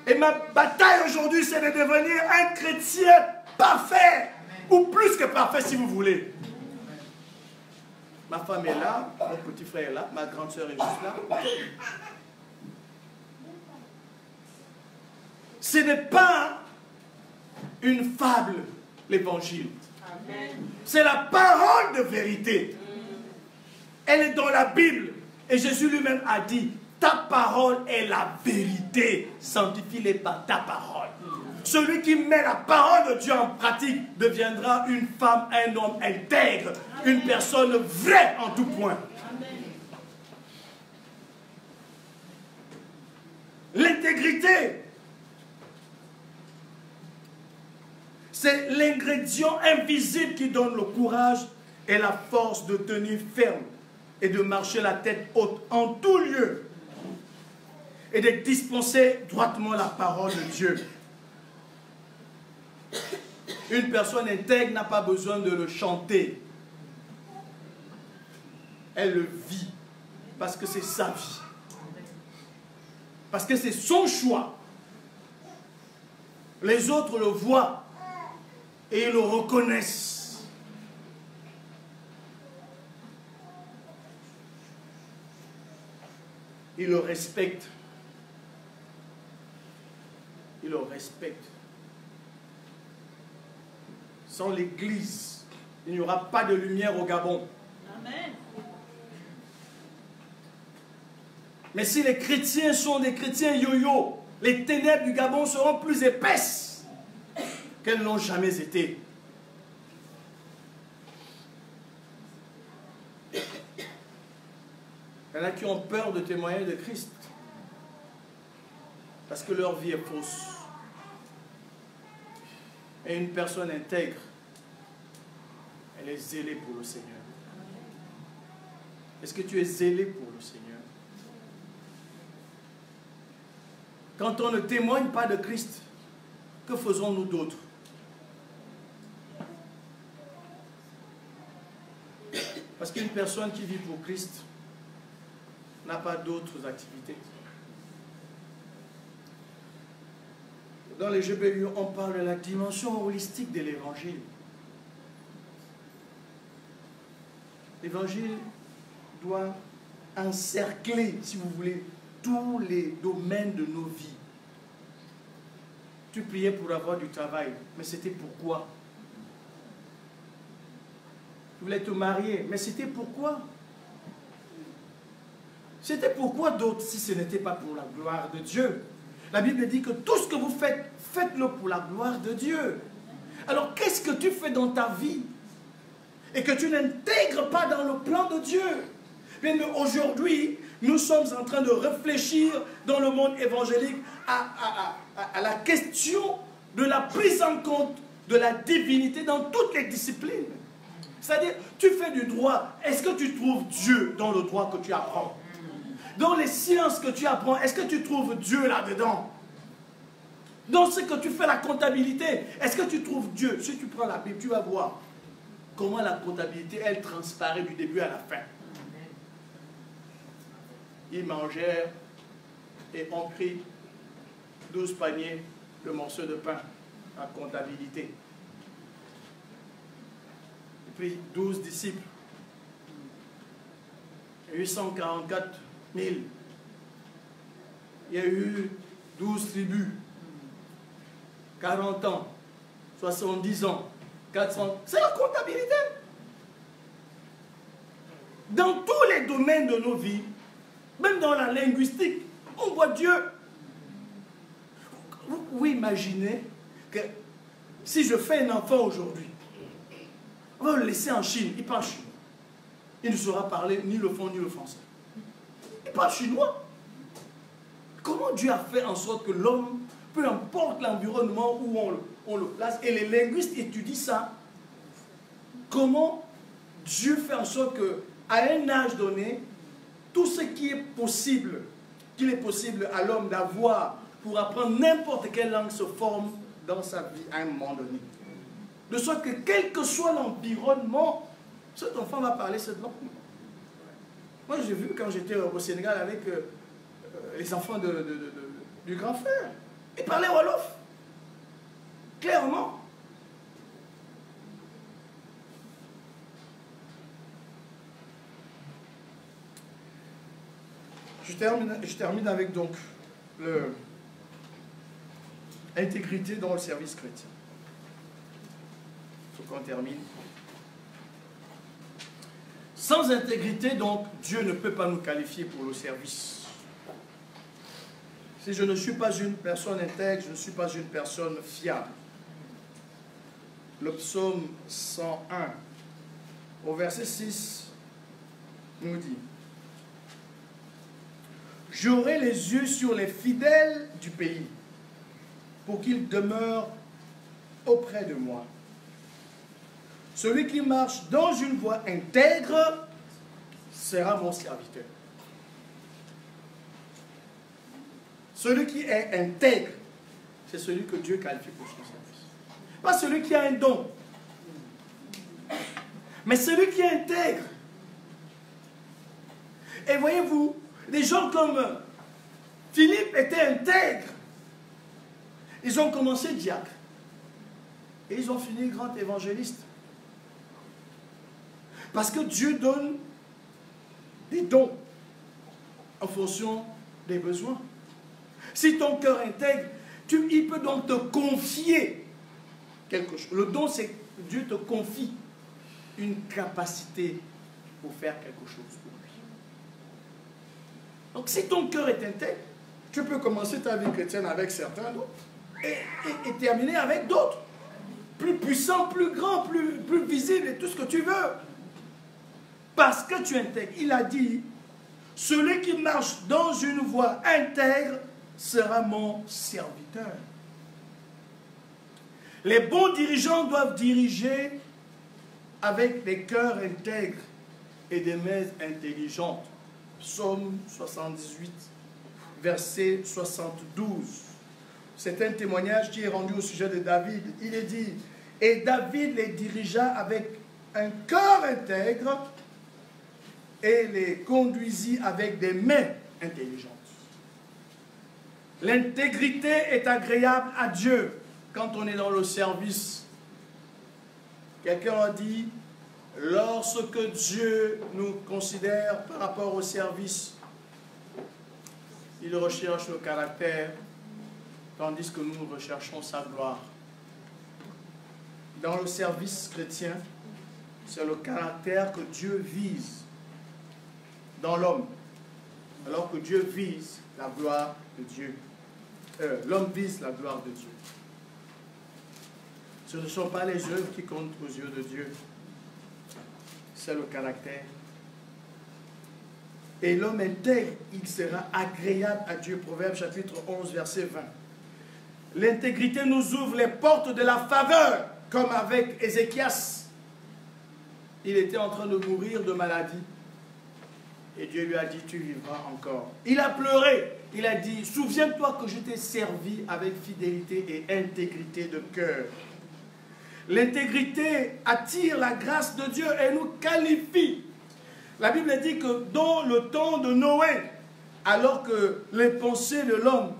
Et ma bataille aujourd'hui, c'est de devenir un chrétien parfait. Ou plus que parfait, si vous voulez. Ma femme est là, mon petit frère est là, ma grande sœur est juste là. Ce n'est pas une fable, l'évangile. C'est la parole de vérité. Elle est dans la Bible. Et Jésus lui-même a dit, ta parole est la vérité. Sanctifie-les par ta parole. Celui qui met la parole de Dieu en pratique deviendra une femme, un homme intègre, une personne vraie en tout point. L'intégrité, c'est l'ingrédient invisible qui donne le courage et la force de tenir ferme et de marcher la tête haute en tout lieu et de dispenser droitement la parole de Dieu. Une personne intègre n'a pas besoin de le chanter. Elle le vit parce que c'est sa vie. Parce que c'est son choix. Les autres le voient et ils le reconnaissent. Ils le respectent. Ils le respectent. Sans l'Église, il n'y aura pas de lumière au Gabon. Amen. Mais si les chrétiens sont des chrétiens yo-yo, les ténèbres du Gabon seront plus épaisses qu'elles n'ont jamais été. Il y en a qui ont peur de témoigner de Christ parce que leur vie est fausse. Et une personne intègre, elle est zélée pour le Seigneur. Est-ce que tu es zélé pour le Seigneur? Quand on ne témoigne pas de Christ, que faisons-nous d'autre? Parce qu'une personne qui vit pour Christ n'a pas d'autres activités. Dans les GBU, on parle de la dimension holistique de l'évangile. L'évangile doit encercler, si vous voulez, tous les domaines de nos vies. Tu priais pour avoir du travail, mais c'était pourquoi? Tu voulais te marier, mais c'était pourquoi? C'était pourquoi d'autres si ce n'était pas pour la gloire de Dieu? La Bible dit que tout ce que vous faites, faites-le pour la gloire de Dieu. Alors qu'est-ce que tu fais dans ta vie et que tu n'intègres pas dans le plan de Dieu? Bien, aujourd'hui, nous sommes en train de réfléchir dans le monde évangélique à la question de la prise en compte de la divinité dans toutes les disciplines. C'est-à-dire, tu fais du droit, est-ce que tu trouves Dieu dans le droit que tu apprends? Dans les sciences que tu apprends, est-ce que tu trouves Dieu là-dedans? Dans ce que tu fais, la comptabilité, est-ce que tu trouves Dieu? Si tu prends la Bible, tu vas voir comment la comptabilité, elle transparaît du début à la fin. Ils mangèrent et ont pris 12 paniers de morceaux de pain en comptabilité. Et puis 12 disciples. Il y a eu 144 000. Il y a eu 12 tribus. 40 ans, 70 ans, 400. C'est la comptabilité. Dans tous les domaines de nos vies, même dans la linguistique, on voit Dieu. Vous imaginez que si je fais un enfant aujourd'hui, on va le laisser en Chine, il parle chinois. Il ne saura parler ni le fond ni le français. Il parle chinois. Comment Dieu a fait en sorte que l'homme, peu importe l'environnement où on le place, et les linguistes étudient ça, comment Dieu fait en sorte qu'à un âge donné, tout ce qui est possible, qu'il est possible à l'homme d'avoir pour apprendre n'importe quelle langue se forme dans sa vie à un moment donné. De sorte que quel que soit l'environnement, cet enfant va parler cette langue. Moi j'ai vu quand j'étais au Sénégal avec les enfants du grand frère, ils parlaient Wolof, clairement. Je termine avec donc l'intégrité dans le service chrétien. Il faut qu'on termine. Sans intégrité, donc, Dieu ne peut pas nous qualifier pour le service. Si je ne suis pas une personne intègre, je ne suis pas une personne fiable. Le psaume 101, au verset 6, nous dit: j'aurai les yeux sur les fidèles du pays, pour qu'ils demeurent auprès de moi. Celui qui marche dans une voie intègre sera mon serviteur. Celui qui est intègre, c'est celui que Dieu qualifie pour son service. Pas celui qui a un don, mais celui qui est intègre. Et voyez-vous, des gens comme Philippe étaient intègres. Ils ont commencé diacre. Et ils ont fini grand évangéliste. Parce que Dieu donne des dons en fonction des besoins. Si ton cœur intègre, il peut donc te confier quelque chose. Le don, c'est que Dieu te confie une capacité pour faire quelque chose pour lui. Donc si ton cœur est intègre, tu peux commencer ta vie chrétienne avec certains d'autres et terminer avec d'autres. Plus puissants, plus grands, plus visibles et tout ce que tu veux. Parce que tu es intègre. Il a dit, celui qui marche dans une voie intègre sera mon serviteur. Les bons dirigeants doivent diriger avec des cœurs intègres et des mains intelligentes. Psaume 78, verset 72. C'est un témoignage qui est rendu au sujet de David. Il est dit, et David les dirigea avec un cœur intègre et les conduisit avec des mains intelligentes. L'intégrité est agréable à Dieu quand on est dans le service. Quelqu'un a dit, lorsque Dieu nous considère par rapport au service, il recherche le caractère, tandis que nous recherchons sa gloire. Dans le service chrétien, c'est le caractère que Dieu vise dans l'homme, alors que Dieu vise la gloire de Dieu. L'homme vise la gloire de Dieu. Ce ne sont pas les œuvres qui comptent aux yeux de Dieu, c'est le caractère. Et l'homme intègre, il sera agréable à Dieu. Proverbe chapitre 11, verset 20. L'intégrité nous ouvre les portes de la faveur, comme avec Ézéchias. Il était en train de mourir de maladie. Et Dieu lui a dit, tu vivras encore. Il a pleuré. Il a dit, souviens-toi que je t'ai servi avec fidélité et intégrité de cœur. L'intégrité attire la grâce de Dieu et nous qualifie. La Bible dit que dans le temps de Noé, alors que les pensées de l'homme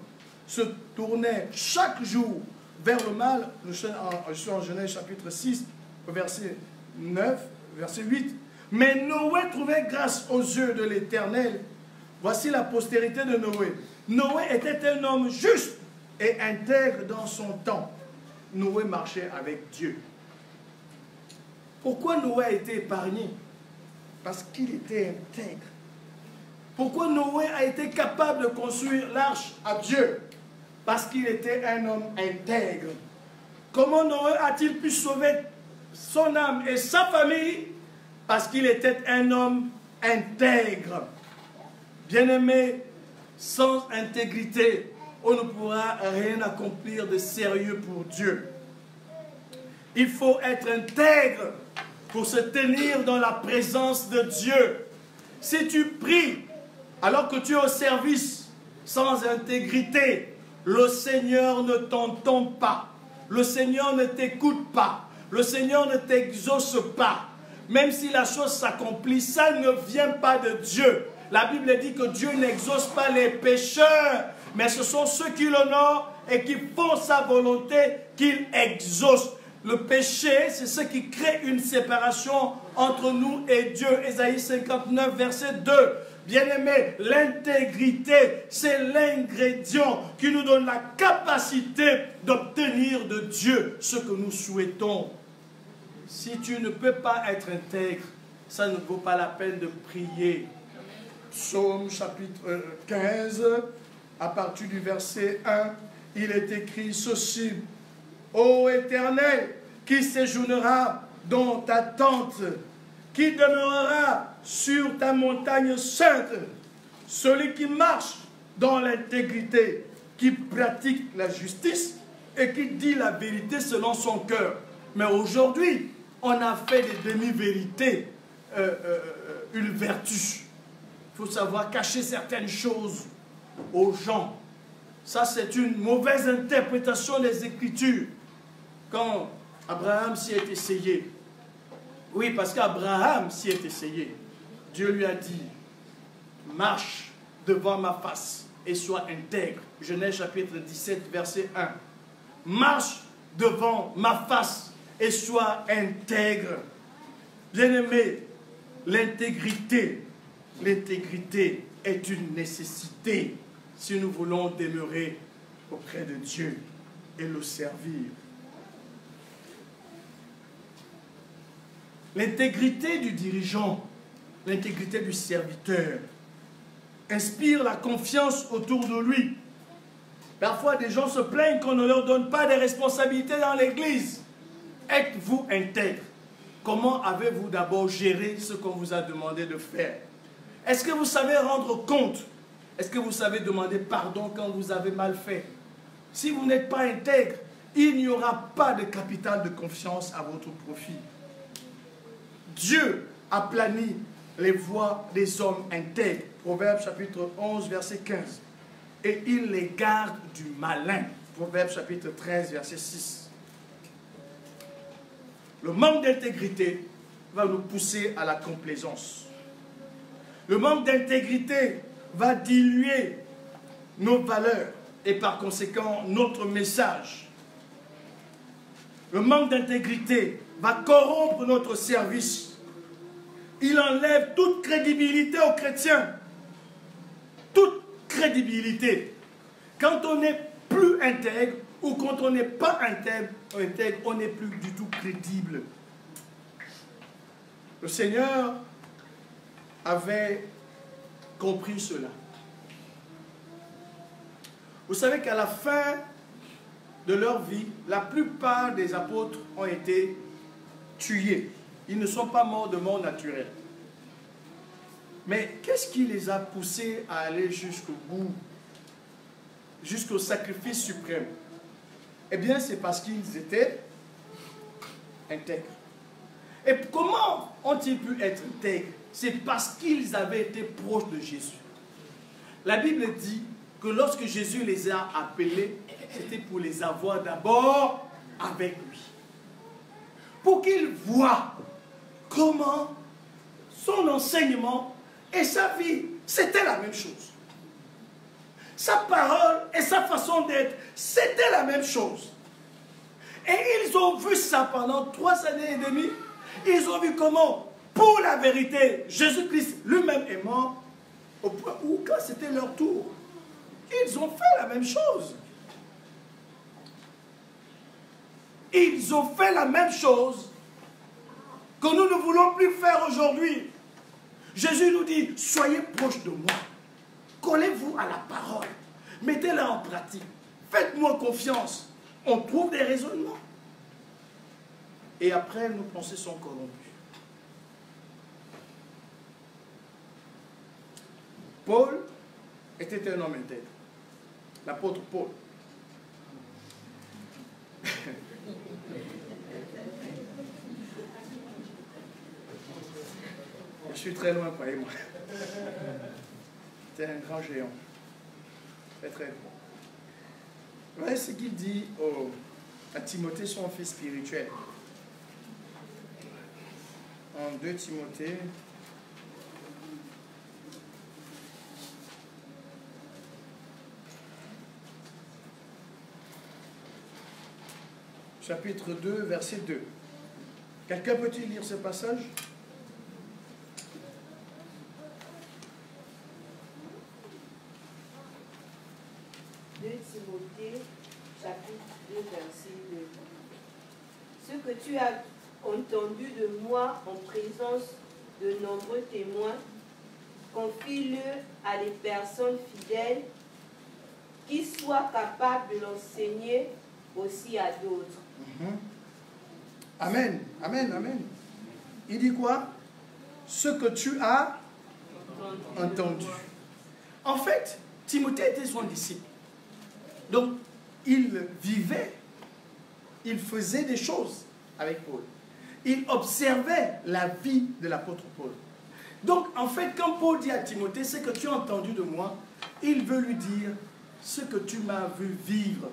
se tournaient chaque jour vers le mal, je suis en Genèse chapitre 6, verset 9, verset 8. Mais Noé trouvait grâce aux yeux de l'Éternel. Voici la postérité de Noé. Noé était un homme juste et intègre dans son temps. Noé marchait avec Dieu. Pourquoi Noé a été épargné? Parce qu'il était intègre. Pourquoi Noé a été capable de construire l'arche à Dieu? Parce qu'il était un homme intègre. Comment Noé a-t-il pu sauver son âme et sa famille? Parce qu'il était un homme intègre. Bien-aimé, sans intégrité, on ne pourra rien accomplir de sérieux pour Dieu. Il faut être intègre pour se tenir dans la présence de Dieu. Si tu pries alors que tu es au service sans intégrité, le Seigneur ne t'entend pas. Le Seigneur ne t'écoute pas. Le Seigneur ne t'exauce pas. Même si la chose s'accomplit, ça ne vient pas de Dieu. La Bible dit que Dieu n'exauce pas les pécheurs, mais ce sont ceux qui l'honorent et qui font sa volonté qu'il exauce. Le péché, c'est ce qui crée une séparation entre nous et Dieu. Ésaïe 59, verset 2. Bien-aimé, l'intégrité, c'est l'ingrédient qui nous donne la capacité d'obtenir de Dieu ce que nous souhaitons. Si tu ne peux pas être intègre, ça ne vaut pas la peine de prier. Psaume chapitre 15, à partir du verset 1, il est écrit ceci. Ô Éternel, qui séjournera dans ta tente, qui demeurera sur ta montagne sainte, celui qui marche dans l'intégrité, qui pratique la justice et qui dit la vérité selon son cœur. Mais aujourd'hui, on a fait des demi-vérités une vertu. Il faut savoir cacher certaines choses aux gens. Ça, c'est une mauvaise interprétation des Écritures. Quand Abraham s'y est essayé, oui, parce qu'Abraham s'y est essayé, Dieu lui a dit, marche devant ma face et sois intègre. Genèse chapitre 17, verset 1. Marche devant ma face et sois intègre. Bien-aimé, l'intégrité est une nécessité si nous voulons demeurer auprès de Dieu et le servir. L'intégrité du dirigeant, l'intégrité du serviteur inspire la confiance autour de lui. Parfois, des gens se plaignent qu'on ne leur donne pas de responsabilités dans l'église. Êtes-vous intègre? Comment avez-vous d'abord géré ce qu'on vous a demandé de faire? Est-ce que vous savez rendre compte? Est-ce que vous savez demander pardon quand vous avez mal fait? Si vous n'êtes pas intègre, il n'y aura pas de capital de confiance à votre profit. Dieu aplanit les voies des hommes intègres. Proverbe chapitre 11, verset 15. Et il les garde du malin. Proverbe chapitre 13, verset 6. Le manque d'intégrité va nous pousser à la complaisance. Le manque d'intégrité va diluer nos valeurs et par conséquent notre message. Le manque d'intégrité va corrompre notre service. Il enlève toute crédibilité aux chrétiens. Toute crédibilité. Quand on n'est plus intègre ou quand on n'est pas intègre, on n'est plus du tout crédible. Le Seigneur avait compris cela. Vous savez qu'à la fin de leur vie, la plupart des apôtres ont été tués. Ils ne sont pas morts de mort naturelle. Mais qu'est-ce qui les a poussés à aller jusqu'au bout, jusqu'au sacrifice suprême? Eh bien, c'est parce qu'ils étaient intègres. Et comment ont-ils pu être intègres? C'est parce qu'ils avaient été proches de Jésus. La Bible dit que lorsque Jésus les a appelés, c'était pour les avoir d'abord avec lui. Pour qu'ils voient comment son enseignement et sa vie, c'était la même chose. Sa parole et sa façon d'être, c'était la même chose. Et ils ont vu ça pendant 3 années et demie. Ils ont vu comment, pour la vérité, Jésus-Christ lui-même est mort, au point où, quand c'était leur tour, ils ont fait la même chose. Ils ont fait la même chose que nous ne voulons plus faire aujourd'hui. Jésus nous dit, soyez proches de moi. Collez-vous à la parole. Mettez-la en pratique. Faites-moi confiance. On trouve des raisonnements. Et après, nos pensées sont corrompues. Paul était un homme intègre. L'apôtre Paul. Je suis très loin, croyez-moi. C'est un grand géant. Très, très grand. Voilà ce qu'il dit à Timothée, son fils spirituel. En 2 Timothée, chapitre 2, verset 2. Quelqu'un peut-il lire ce passage? Timothée, chapitre 2, verset 2. Ce que tu as entendu de moi en présence de nombreux témoins, confie-le à des personnes fidèles qui soient capables de l'enseigner aussi à d'autres. Amen, amen, amen. Il dit quoi? Ce que tu as entendu. En fait, Timothée était son disciple. Donc, il vivait, il faisait des choses avec Paul. Il observait la vie de l'apôtre Paul. Donc, en fait, quand Paul dit à Timothée, ce que tu as entendu de moi, il veut lui dire ce que tu m'as vu vivre.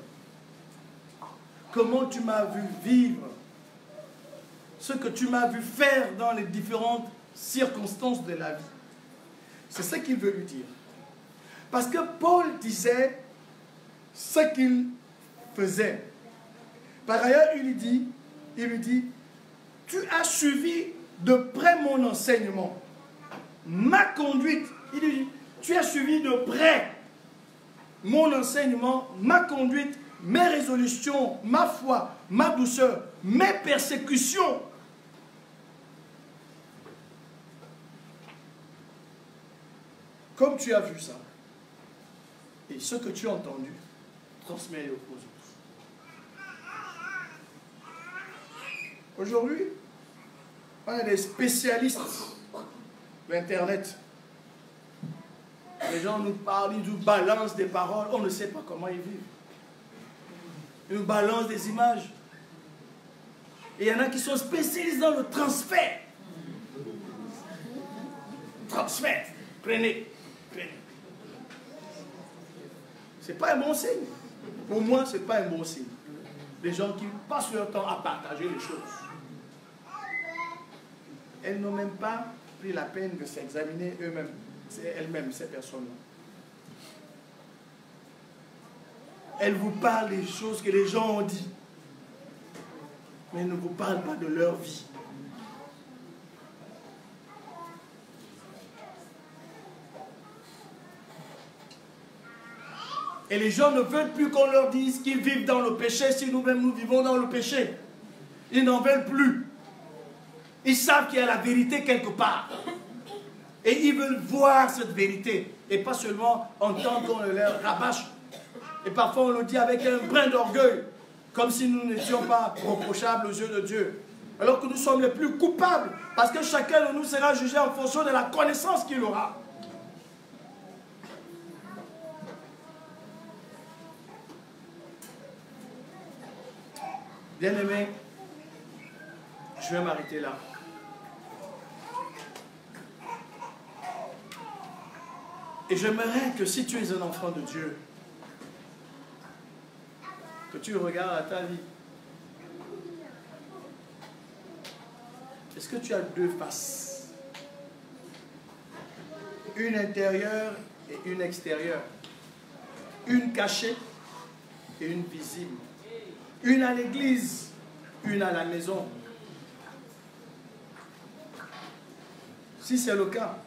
Comment tu m'as vu vivre. Ce que tu m'as vu faire dans les différentes circonstances de la vie. C'est ce qu'il veut lui dire. Parce que Paul disait ce qu'il faisait. Par ailleurs, il lui dit, tu as suivi de près mon enseignement, ma conduite. Il dit, tu as suivi de près mon enseignement, ma conduite, mes résolutions, ma foi, ma douceur, mes persécutions. Comme tu as vu ça, et ce que tu as entendu, transmets-le aux autres. Aujourd'hui, on a des spécialistes de l'Internet. Les gens nous parlent, ils nous balancent des paroles, on ne sait pas comment ils vivent. Ils nous balancent des images. Et il y en a qui sont spécialistes dans le transfert. Transfert, prenez. Ce n'est pas un bon signe. Pour moi, ce n'est pas un bon signe. Les gens qui passent leur temps à partager les choses. Elles n'ont même pas pris la peine de s'examiner eux-mêmes, elles-mêmes, ces personnes-là. Elles vous parlent des choses que les gens ont dit, mais elles ne vous parlent pas de leur vie. Et les gens ne veulent plus qu'on leur dise qu'ils vivent dans le péché si nous-mêmes nous vivons dans le péché. Ils n'en veulent plus. Ils savent qu'il y a la vérité quelque part. Et ils veulent voir cette vérité. Et pas seulement entendre qu'on leur rabâche. Et parfois on le dit avec un brin d'orgueil. Comme si nous n'étions pas reprochables aux yeux de Dieu. Alors que nous sommes les plus coupables. Parce que chacun de nous sera jugé en fonction de la connaissance qu'il aura. Bien-aimé, je vais m'arrêter là. Et j'aimerais que si tu es un enfant de Dieu, que tu regardes à ta vie. Est-ce que tu as deux faces? Une intérieure et une extérieure. Une cachée et une visible. Une à l'église, une à la maison. Si c'est le cas,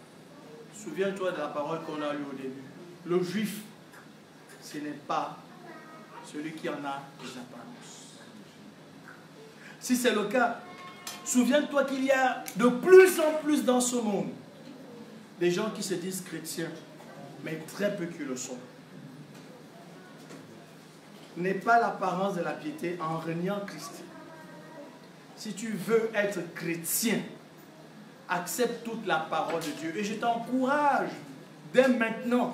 souviens-toi de la parole qu'on a lue au début. Le juif, ce n'est pas celui qui en a des apparences. Si c'est le cas, souviens-toi qu'il y a de plus en plus dans ce monde des gens qui se disent chrétiens, mais très peu qui le sont. N'est pas l'apparence de la piété en reniant Christ. Si tu veux être chrétien, accepte toute la parole de Dieu. Et je t'encourage dès maintenant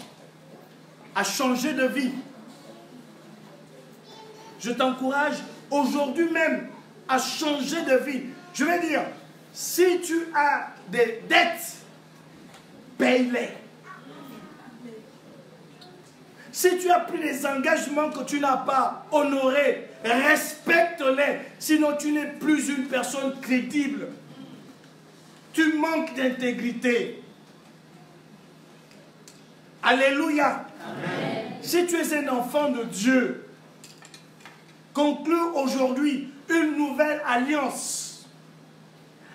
à changer de vie. Je t'encourage aujourd'hui même à changer de vie. Je vais dire, si tu as des dettes, paye-les. Si tu as pris des engagements que tu n'as pas honorés, respecte-les. Sinon, tu n'es plus une personne crédible. Tu manques d'intégrité. Alléluia. Amen. Si tu es un enfant de Dieu, conclue aujourd'hui une nouvelle alliance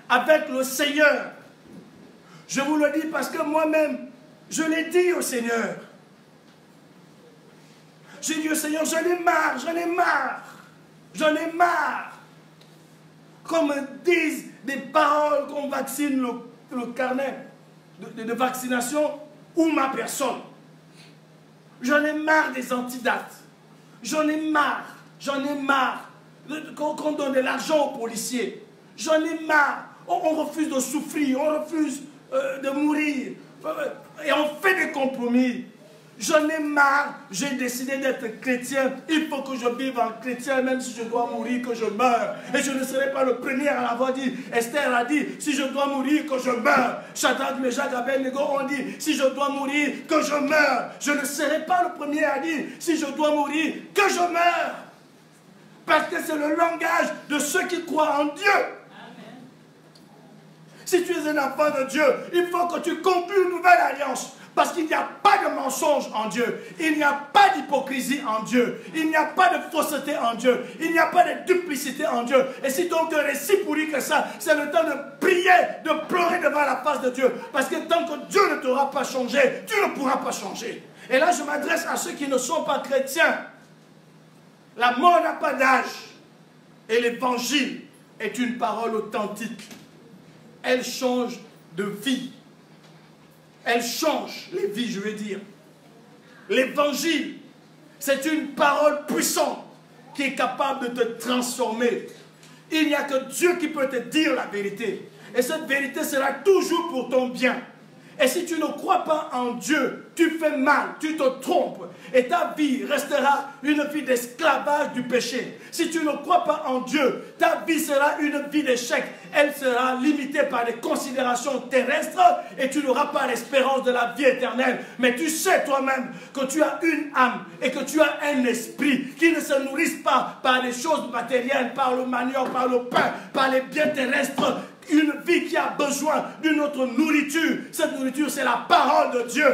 avec le Seigneur. Je vous le dis parce que moi-même, je l'ai dit au Seigneur. J'ai dit au Seigneur, j'en ai marre, j'en ai marre, j'en ai marre. Qu'on me dise des paroles qu'on vaccine le carnet de vaccination ou ma personne. J'en ai marre des antidates. J'en ai marre qu'on donne de l'argent aux policiers. J'en ai marre. On refuse de souffrir, on refuse de mourir. Et on fait des compromis. J'en ai marre, j'ai décidé d'être chrétien. Il faut que je vive en chrétien, même si je dois mourir, que je meure. Et je ne serai pas le premier à l'avoir dit. Esther a dit, si je dois mourir, que je meure. Shadrach, Meshach, Abednego ont dit, si je dois mourir, que je meure. Je ne serai pas le premier à dire, si je dois mourir, que je meure. Parce que c'est le langage de ceux qui croient en Dieu. Amen. Si tu es un enfant de Dieu, il faut que tu conclues une nouvelle alliance. Parce qu'il n'y a pas de mensonge en Dieu. Il n'y a pas d'hypocrisie en Dieu. Il n'y a pas de fausseté en Dieu. Il n'y a pas de duplicité en Dieu. Et si ton cœur est si pourri que ça, c'est le temps de prier, de pleurer devant la face de Dieu. Parce que tant que Dieu ne t'aura pas changé, tu ne pourras pas changer. Et là, je m'adresse à ceux qui ne sont pas chrétiens. La mort n'a pas d'âge. Et l'évangile est une parole authentique. Elle change de vie. Elle change les vies, je veux dire. L'évangile, c'est une parole puissante qui est capable de te transformer. Il n'y a que Dieu qui peut te dire la vérité. Et cette vérité sera toujours pour ton bien. Et si tu ne crois pas en Dieu, tu fais mal, tu te trompes. Et ta vie restera une vie d'esclavage du péché. Si tu ne crois pas en Dieu, ta vie sera une vie d'échec. Elle sera limitée par des considérations terrestres et tu n'auras pas l'espérance de la vie éternelle. Mais tu sais toi-même que tu as une âme et que tu as un esprit qui ne se nourrissent pas par les choses matérielles, par le manioc, par le pain, par les biens terrestres. une vie qui a besoin d'une autre nourriture. Cette nourriture, c'est la parole de Dieu.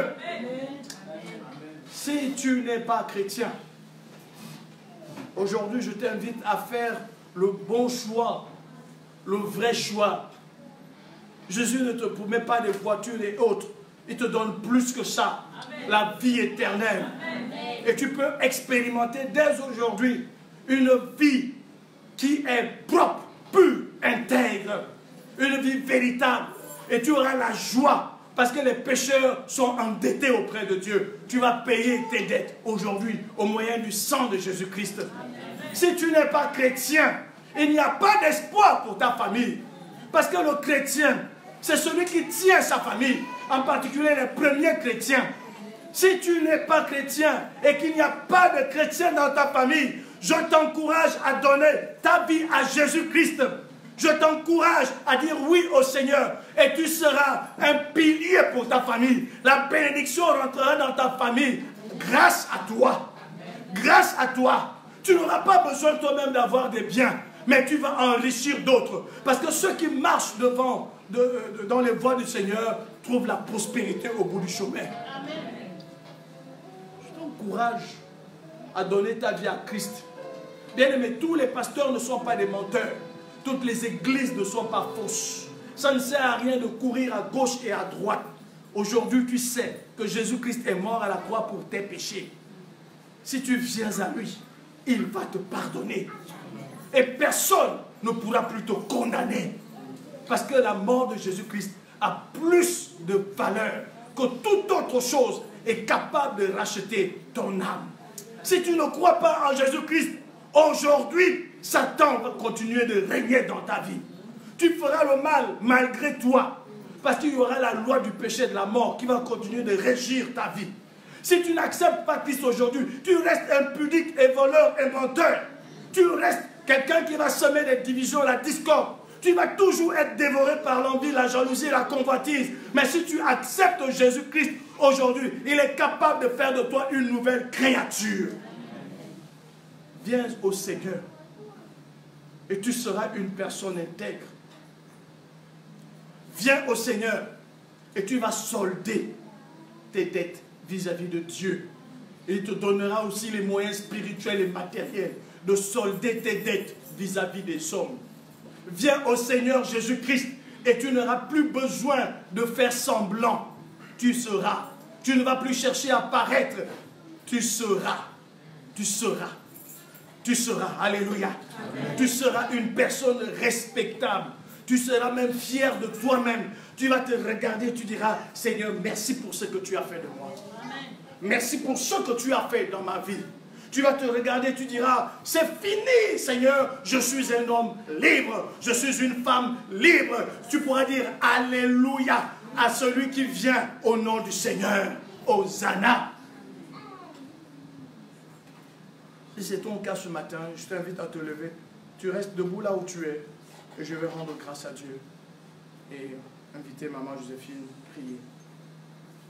Si tu n'es pas chrétien, aujourd'hui, je t'invite à faire le bon choix, le vrai choix. Jésus ne te promet pas des voitures et autres. Il te donne plus que ça, la vie éternelle. Et tu peux expérimenter dès aujourd'hui une vie qui est propre, pure, intègre. Une vie véritable. Et tu auras la joie parce que les pécheurs sont endettés auprès de Dieu. Tu vas payer tes dettes aujourd'hui au moyen du sang de Jésus-Christ. Si tu n'es pas chrétien, il n'y a pas d'espoir pour ta famille. Parce que le chrétien, c'est celui qui tient sa famille, en particulier les premiers chrétiens. Si tu n'es pas chrétien et qu'il n'y a pas de chrétien dans ta famille, je t'encourage à donner ta vie à Jésus-Christ. Je t'encourage à dire oui au Seigneur et tu seras un pilier pour ta famille. La bénédiction rentrera dans ta famille grâce à toi. Grâce à toi. Tu n'auras pas besoin toi-même d'avoir des biens, mais tu vas enrichir d'autres. Parce que ceux qui marchent dans les voies du Seigneur trouvent la prospérité au bout du chemin. Je t'encourage à donner ta vie à Christ. Bien aimé, tous les pasteurs ne sont pas des menteurs. Toutes les églises ne sont pas fausses. Ça ne sert à rien de courir à gauche et à droite. Aujourd'hui, tu sais que Jésus-Christ est mort à la croix pour tes péchés. Si tu viens à lui, il va te pardonner. Et personne ne pourra plus te condamner. Parce que la mort de Jésus-Christ a plus de valeur que toute autre chose est capable de racheter ton âme. Si tu ne crois pas en Jésus-Christ, aujourd'hui, Satan va continuer de régner dans ta vie. Tu feras le mal malgré toi. Parce qu'il y aura la loi du péché et de la mort qui va continuer de régir ta vie. Si tu n'acceptes pas Christ aujourd'hui, tu restes impudique et voleur et menteur. Tu restes quelqu'un qui va semer des divisions, la discorde. Tu vas toujours être dévoré par l'envie, la jalousie, la convoitise. Mais si tu acceptes Jésus-Christ aujourd'hui, il est capable de faire de toi une nouvelle créature. Viens au Seigneur et tu seras une personne intègre. Viens au Seigneur et tu vas solder tes dettes vis-à-vis de Dieu. Et il te donnera aussi les moyens spirituels et matériels de solder tes dettes vis-à-vis des hommes. Viens au Seigneur Jésus-Christ et tu n'auras plus besoin de faire semblant. Tu seras. Tu ne vas plus chercher à paraître. Tu seras. Tu seras. Tu seras. Alléluia. Amen. Tu seras une personne respectable. Tu seras même fier de toi-même. Tu vas te regarder et tu diras, Seigneur, merci pour ce que tu as fait de moi. Amen. Merci pour ce que tu as fait dans ma vie. Tu vas te regarder et tu diras, c'est fini, Seigneur, je suis un homme libre, je suis une femme libre. Tu pourras dire, Alléluia, à celui qui vient au nom du Seigneur. Hosanna. Si c'est ton cas ce matin, je t'invite à te lever. Tu restes debout là où tu es. Et je vais rendre grâce à Dieu. Et inviter Maman Joséphine à prier.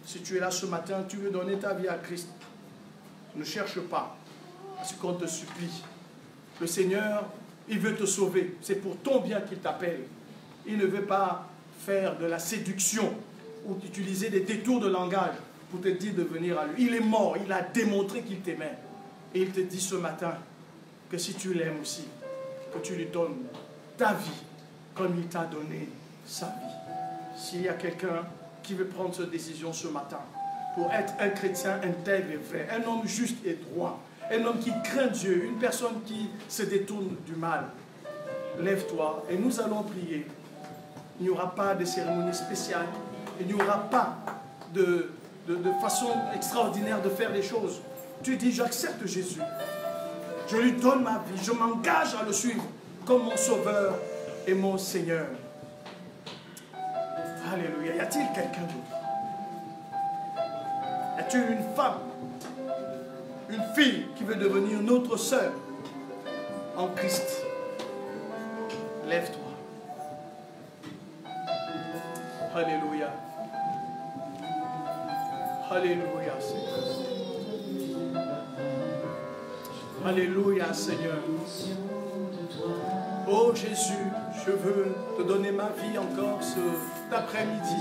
Si tu es là ce matin, tu veux donner ta vie à Christ. Ne cherche pas. Ce qu'on te supplie. Le Seigneur, il veut te sauver. C'est pour ton bien qu'il t'appelle. Il ne veut pas faire de la séduction ou utiliser des détours de langage pour te dire de venir à lui. Il est mort. Il a démontré qu'il t'aimait. Et il te dit ce matin que si tu l'aimes aussi, que tu lui donnes ta vie comme il t'a donné sa vie. S'il y a quelqu'un qui veut prendre cette décision ce matin pour être un chrétien intègre et vrai, un homme juste et droit, un homme qui craint Dieu, une personne qui se détourne du mal, lève-toi et nous allons prier. Il n'y aura pas de cérémonie spéciale, il n'y aura pas de façon extraordinaire de faire les choses. Tu dis, j'accepte Jésus, je lui donne ma vie, je m'engage à le suivre comme mon sauveur et mon Seigneur. Alléluia. Y a-t-il quelqu'un d'autre? Y a-t-il une femme, une fille qui veut devenir notre sœur en Christ? Lève-toi. Alléluia. Alléluia, Seigneur. Alléluia, Seigneur. Oh Jésus, je Je veux te donner ma vie encore cet après-midi.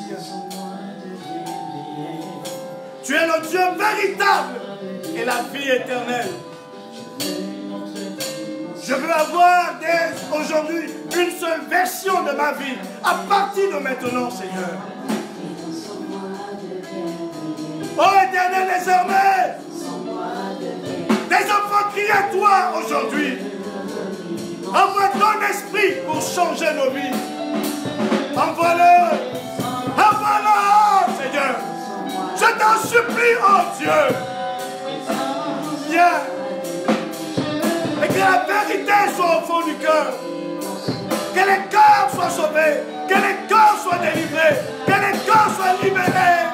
Tu es le Dieu véritable et la vie éternelle. Je veux avoir dès aujourd'hui une seule version de ma vie à partir de maintenant, Seigneur. Oh Éternel, désormais, des enfants crient à toi aujourd'hui. Envoie ton esprit pour changer nos vies. Envoie-le. Envoie-le, Seigneur. Je t'en supplie, oh Dieu. Viens. Et que la vérité soit au fond du cœur. Que les cœurs soient sauvés. Que les cœurs soient délivrés. Que les cœurs soient libérés.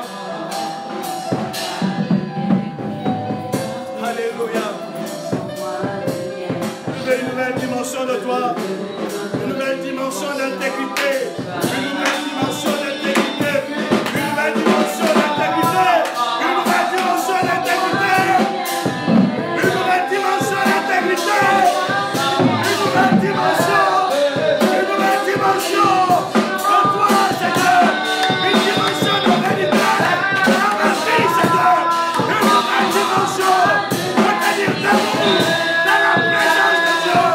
Alléluia. Une nouvelle dimension de toi. Une nouvelle dimension d'intégrité. Une nouvelle dimension d'intégrité. Une nouvelle dimension d'intégrité. Une nouvelle dimension d'intégrité. Une nouvelle dimension d'intégrité. Une nouvelle dimension. Une nouvelle dimension de toi, Seigneur. Une dimension de vérité. Dans ma vie, Seigneur. Une nouvelle dimension. C'est-à-dire d'amour. Dans la présence de Dieu.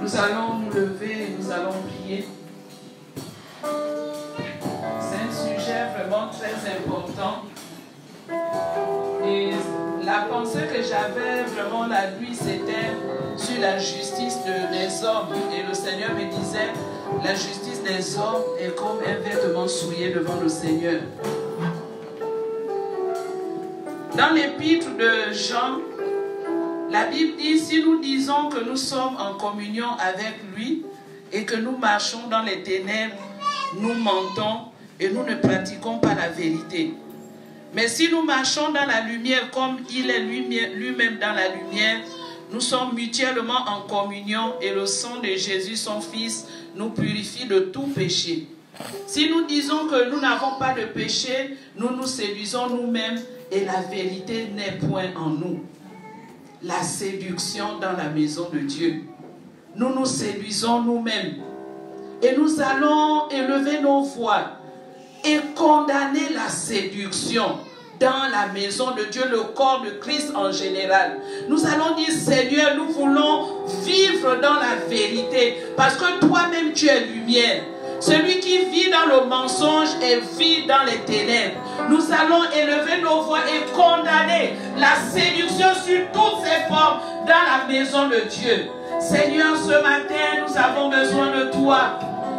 Nous allons nous lever et nous allons prier. C'est un sujet vraiment très important. Et la pensée que j'avais vraiment la nuit, c'était sur la justice des hommes. Et le Seigneur me disait, la justice des hommes est comme un vêtement souillé devant le Seigneur. Dans l'épître de Jean, la Bible dit, si nous disons que nous sommes en communion avec lui et que nous marchons dans les ténèbres, nous mentons et nous ne pratiquons pas la vérité. Mais si nous marchons dans la lumière comme il est lui-même dans la lumière, nous sommes mutuellement en communion et le sang de Jésus, son Fils, nous purifie de tout péché. Si nous disons que nous n'avons pas de péché, nous nous séduisons nous-mêmes et la vérité n'est point en nous. La séduction dans la maison de Dieu. Nous nous séduisons nous-mêmes. Et nous allons élever nos voix et condamner la séduction dans la maison de Dieu, le corps de Christ en général. Nous allons dire, Seigneur, nous voulons vivre dans la vérité, parce que toi-même tu es lumière. Celui qui vit dans le mensonge et vit dans les ténèbres. Nous allons élever nos voix et condamner la séduction sur toutes ses formes dans la maison de Dieu. Seigneur, ce matin, nous avons besoin de toi.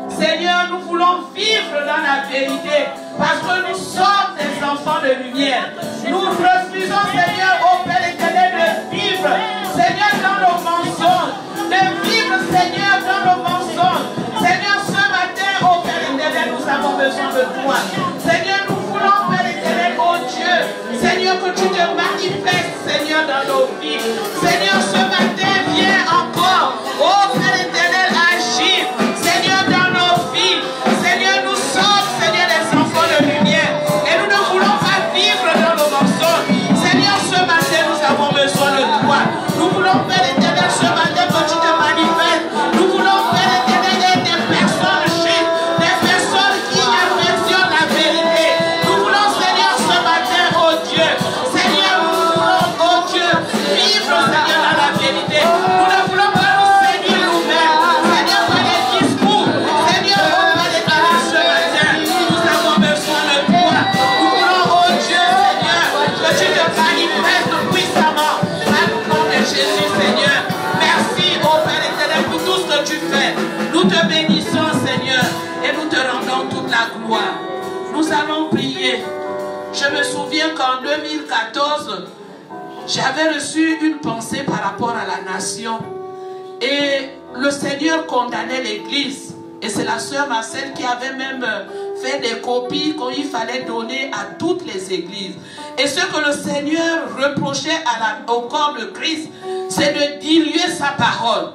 Seigneur, nous voulons vivre dans la vérité, parce que nous sommes des enfants de lumière. Nous refusons, Seigneur, ô Père éternel, de vivre, Seigneur, dans le mensonge. De vivre, Seigneur, dans le mensonge. Seigneur, ce matin, ô Père éternel, nous avons besoin de toi. Seigneur, nous voulons, Père éternel, ô Dieu, Seigneur, que tu te manifestes, Seigneur, dans nos vies. Seigneur, ce matin, viens encore, ô Père éternel, agir, Seigneur, dans nos vies. Seigneur, nous sommes, Seigneur, des enfants de lumière, et nous ne voulons pas vivre dans le mensonge. Seigneur, ce matin, nous avons besoin de toi. Nous voulons, Père éternel, ce matin, que tu te manifestes. Nous voulons, Père éternel, des personnes justes, des personnes qui affectionnent la vérité. Nous voulons, Seigneur, ce matin, oh Dieu, Seigneur, nous voulons, oh Dieu, vivre, Seigneur, dans la vérité. Nous ne voulons pas nous séduire nous-mêmes, Seigneur, par les discours. Seigneur, oh Père éternel, ce matin, nous avons besoin de toi. Nous voulons, oh Dieu, Seigneur, que tu te manifestes puissamment dans le nom de Jésus, Seigneur. Merci, oh Père éternel, pour tout ce que tu fais. Nous te bénissons, Seigneur, et nous te rendons toute la gloire. Nous allons prier. Je me souviens qu'en 2014, j'avais reçu une pensée par rapport à la nation. Et le Seigneur condamnait l'Église. Et c'est la sœur Marcel qui avait même fait des copies qu'il fallait donner à toutes les églises. Et ce que le Seigneur reprochait au corps de Christ, c'est de diluer sa parole.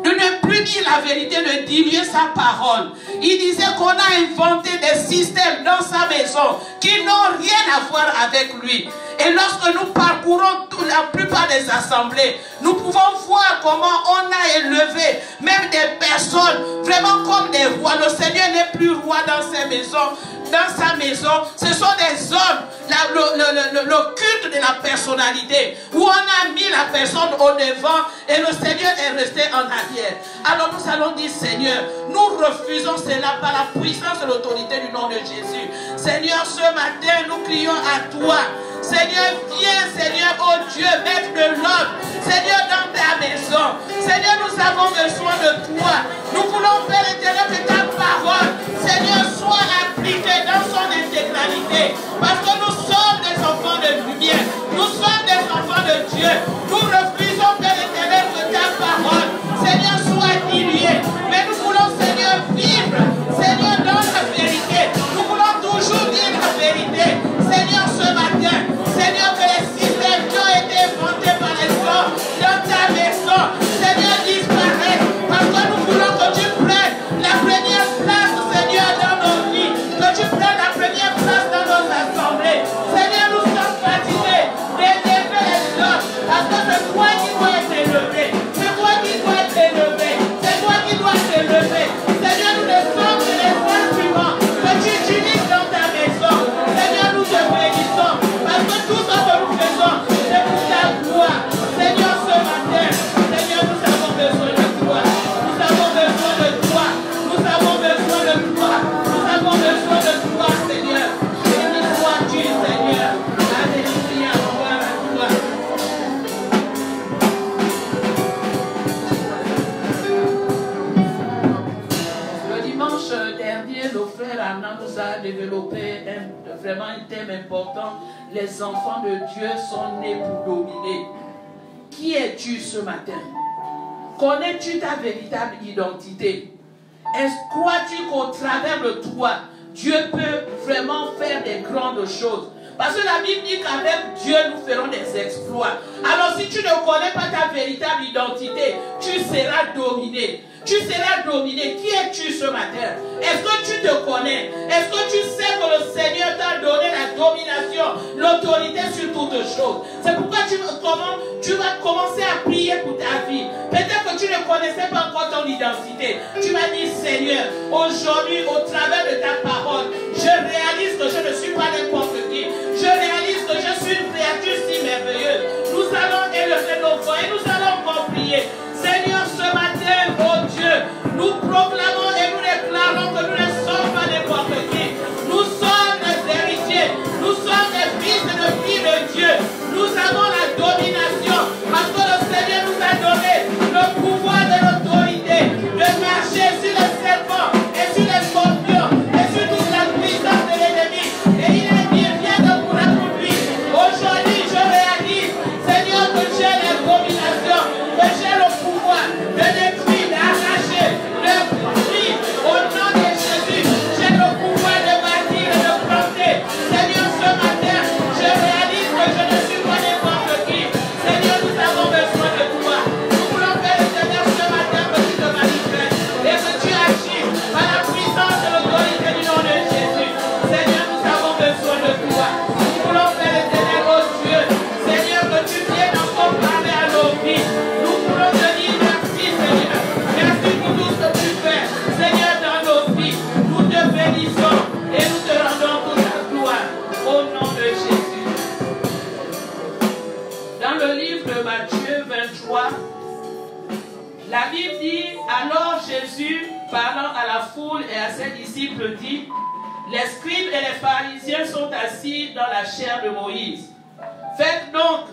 De ne plus dire la vérité, de diluer sa parole. Il disait qu'on a inventé des systèmes dans sa maison qui n'ont rien à voir avec lui. Et lorsque nous parcourons la plupart des assemblées, nous pouvons voir comment on a élevé même des personnes vraiment comme des rois. Le Seigneur n'est plus roi dans ses maisons. Dans sa maison, ce sont des hommes, le culte de la personnalité, où on a mis la personne au devant et le Seigneur est resté en arrière. Alors nous allons dire, Seigneur, nous refusons cela par la puissance et l'autorité du nom de Jésus. Seigneur, ce matin, nous crions à toi. Seigneur, viens, Seigneur, oh Dieu, maître de l'homme. Seigneur, dans ta maison. Seigneur, nous avons besoin de toi. Nous voulons, Père éternel, que ta parole, Seigneur, soit appliquée dans son intégralité. Parce que nous sommes des enfants de lumière. Nous sommes des enfants de Dieu. Nous refusons, Père éternel, que ta parole, Seigneur, soit diluée. Mais nous voulons, Seigneur, vivre, Seigneur, dans la vérité. Nous voulons toujours dire la vérité. Seigneur, ce matin, Seigneur, que les systèmes qui ont été inventés par les hommes dans ta maison, Seigneur, disparaissent. Parce que nous voulons que tu prennes la première place, Seigneur, dans nos vies. Que tu prennes la première place dans nos assemblées. Seigneur, nous sommes fatigués d'élever les hommes. Parce que c'est toi qui dois être élevé. C'est toi qui dois être élevé. C'est toi qui dois t'élever. Seigneur, nous ne sommes que les instruments que tu utilises dans ta maison. Seigneur, nous te bénissons. Parce que tout ce que nous faisons, c'est pour ta gloire. Seigneur, ce matin, Seigneur, nous avons besoin de toi. Nous avons besoin de toi. Nous avons besoin de toi. Nous avons besoin de toi, Seigneur. Béni sois-tu, Seigneur. Alléluia, gloire à toi. Le dimanche dernier, le frère Arnaud nous a développé vraiment un thème important. Les enfants de Dieu sont nés pour dominer. Qui es-tu ce matin? Connais-tu ta véritable identité? Crois-tu qu'au travers de toi, Dieu peut vraiment faire des grandes choses? Parce que la Bible dit qu'avec Dieu, nous ferons des exploits. Alors si tu ne connais pas ta véritable identité, tu seras dominé. Tu seras dominé. Qui es-tu ce matin? Est-ce que tu te connais? Est-ce que tu sais que le Seigneur t'a donné la domination, l'autorité sur toutes choses? C'est pourquoi tu vas commencer à prier pour ta vie. Peut-être que tu ne connaissais pas encore ton identité. Tu vas dire, Seigneur, aujourd'hui, au travers de ta parole, je réalise que je ne suis pas n'importe qui. Je réalise que Alors Jésus, parlant à la foule et à ses disciples, dit: les scribes et les pharisiens sont assis dans la chair de Moïse. Faites donc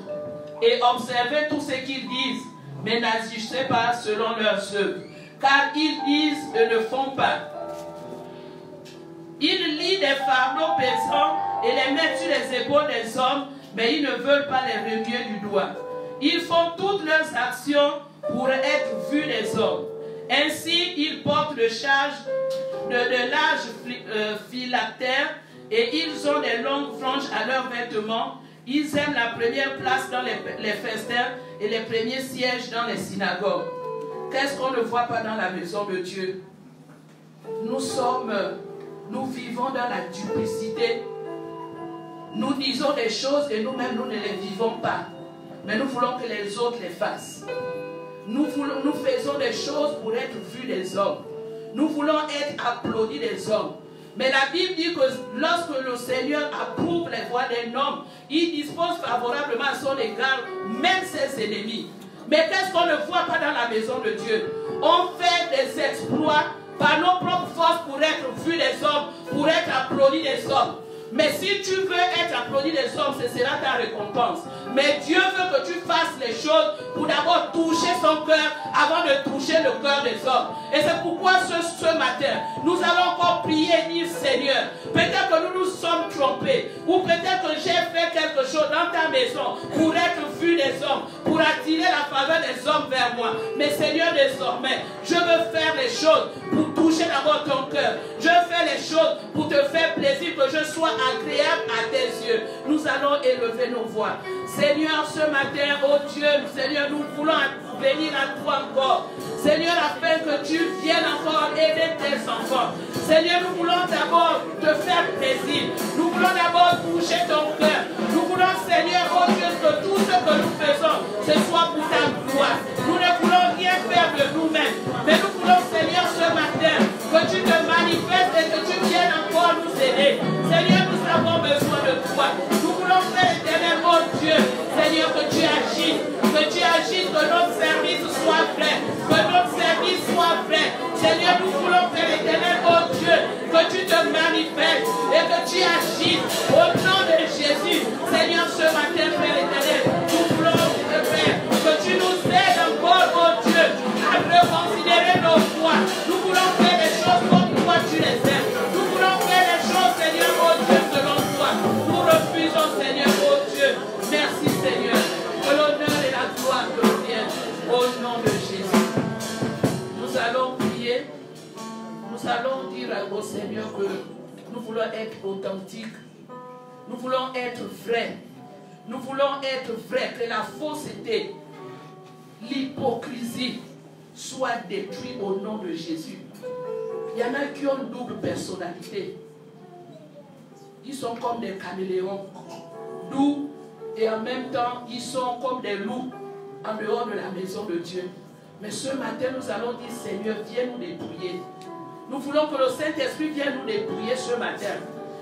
et observez tout ce qu'ils disent, mais n'agissez pas selon leurs œuvres, car ils disent et ne font pas. Ils lient des fardeaux pesants et les mettent sur les épaules des hommes, mais ils ne veulent pas les remuer du doigt. Ils font toutes leurs actions pour être vus des hommes. Ainsi, ils portent de larges phylactères et ils ont des longues franges à leurs vêtements. Ils aiment la première place dans les festins et les premiers sièges dans les synagogues. Qu'est-ce qu'on ne voit pas dans la maison de Dieu? Nous vivons dans la duplicité. Nous disons des choses et nous-mêmes, nous ne les vivons pas. Mais nous voulons que les autres les fassent. Nous faisons des choses pour être vus des hommes. Nous voulons être applaudis des hommes. Mais la Bible dit que lorsque le Seigneur approuve les voies d'un homme, il dispose favorablement à son égard même ses ennemis. Mais qu'est-ce qu'on ne voit pas dans la maison de Dieu? On fait des exploits par nos propres forces pour être vus des hommes, pour être applaudis des hommes. Mais si tu veux être applaudi des hommes, ce sera ta récompense. Mais Dieu veut que tu fasses les choses pour d'abord toucher son cœur avant de toucher le cœur des hommes. Et c'est pourquoi ce matin, nous allons encore prier et dire: Seigneur, peut-être que nous nous sommes trompés, ou peut-être que j'ai fait quelque chose dans ta maison pour être vu des hommes, pour attirer la faveur des hommes vers moi. Mais Seigneur, désormais, je veux faire les choses pour toucher d'abord ton cœur. Je veux faire les choses pour te faire plaisir, que je sois agréable à tes yeux. Nous allons élever nos voix. Seigneur, ce matin, oh Dieu, Seigneur, nous voulons venir à toi encore. Seigneur, afin que tu viennes encore aider tes enfants. Seigneur, nous voulons d'abord te faire plaisir. Nous voulons d'abord toucher ton cœur. Nous voulons, Seigneur, oh Dieu, que tout ce que nous faisons, ce soit pour ta gloire. Nous ne voulons rien faire de nous-mêmes. Mais nous voulons, Seigneur, ce matin, que tu te manifestes et que tu viennes encore nous aider. Seigneur, nous avons besoin de toi. Nous voulons faire éternel, oh Dieu, Seigneur, que tu agisses, que notre service soit vrai, que notre service soit vrai. Seigneur, nous voulons faire éternel, oh Dieu, que tu te manifestes et que tu agisses au nom de Jésus. Seigneur, ce matin, Père éternel, nous voulons te faire, que tu nous aides encore, oh Dieu, à reconsidérer nos voies. Nous voulons faire les choses comme toi tu les aimes. Nous voulons faire les choses, Seigneur, oh Dieu, selon toi. Nous refusons, Seigneur, oh Dieu. Merci, Seigneur. Que l'honneur et la gloire te reviennent au nom de Jésus. Nous allons prier. Nous allons dire au Seigneur que nous voulons être authentiques. Nous voulons être vrais. Nous voulons être vrais. Que la fausseté, l'hypocrisie soit détruite au nom de Jésus. Il y en a qui ont une double personnalité. Ils sont comme des caméléons, doux, et en même temps, ils sont comme des loups en dehors de la maison de Dieu. Mais ce matin, nous allons dire: Seigneur, viens nous dépouiller. Nous voulons que le Saint-Esprit vienne nous dépouiller ce matin.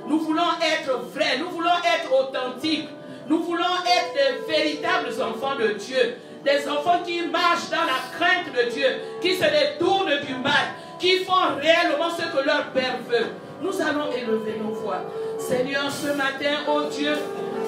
Nous voulons être vrais, nous voulons être authentiques. Nous voulons être des véritables enfants de Dieu. Des enfants qui marchent dans la crainte de Dieu, qui se détournent du mal, qui font réellement ce que leur Père veut. Nous allons élever nos voix. Seigneur, ce matin, oh Dieu,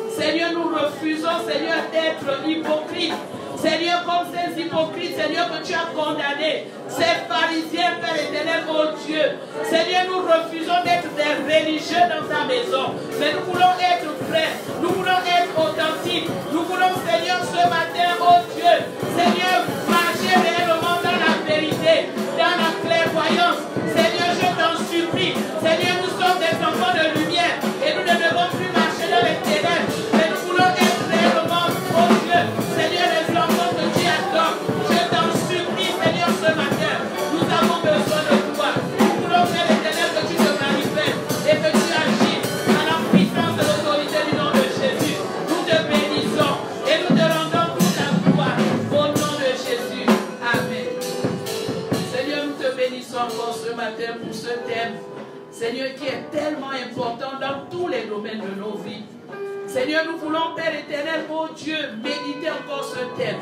Seigneur, nous refusons, Seigneur, d'être hypocrites. Seigneur, comme ces hypocrites, Seigneur, que tu as condamnés, ces pharisiens, Père éternel, oh Dieu. Seigneur, nous refusons d'être des religieux dans ta maison. Mais nous voulons être vrais, nous voulons être authentiques. Nous voulons, Seigneur, ce matin, oh Dieu, Seigneur, marcher réellement dans la vérité, dans la clairvoyance. Seigneur, je t'en supplie. Seigneur, nous sommes des enfants de lumière et nous ne devons plus marcher dans les ténèbres. Mais nous voulons être réellement, oh Dieu, Seigneur, les enfants que tu adores. Je t'en supplie, Seigneur, ce matin. Nous avons besoin de toi. Nous voulons faire l'éternel que tu te manifestes et que tu agis à la puissance de l'autorité du nom de Jésus. Nous te bénissons et nous te rendons toute la gloire au nom de Jésus. Amen. Seigneur, nous te bénissons encore ce matin pour ce thème, Seigneur, qui est tellement important dans tous les domaines de nos vies. Seigneur, nous voulons, Père éternel, oh Dieu, méditer encore ce thème.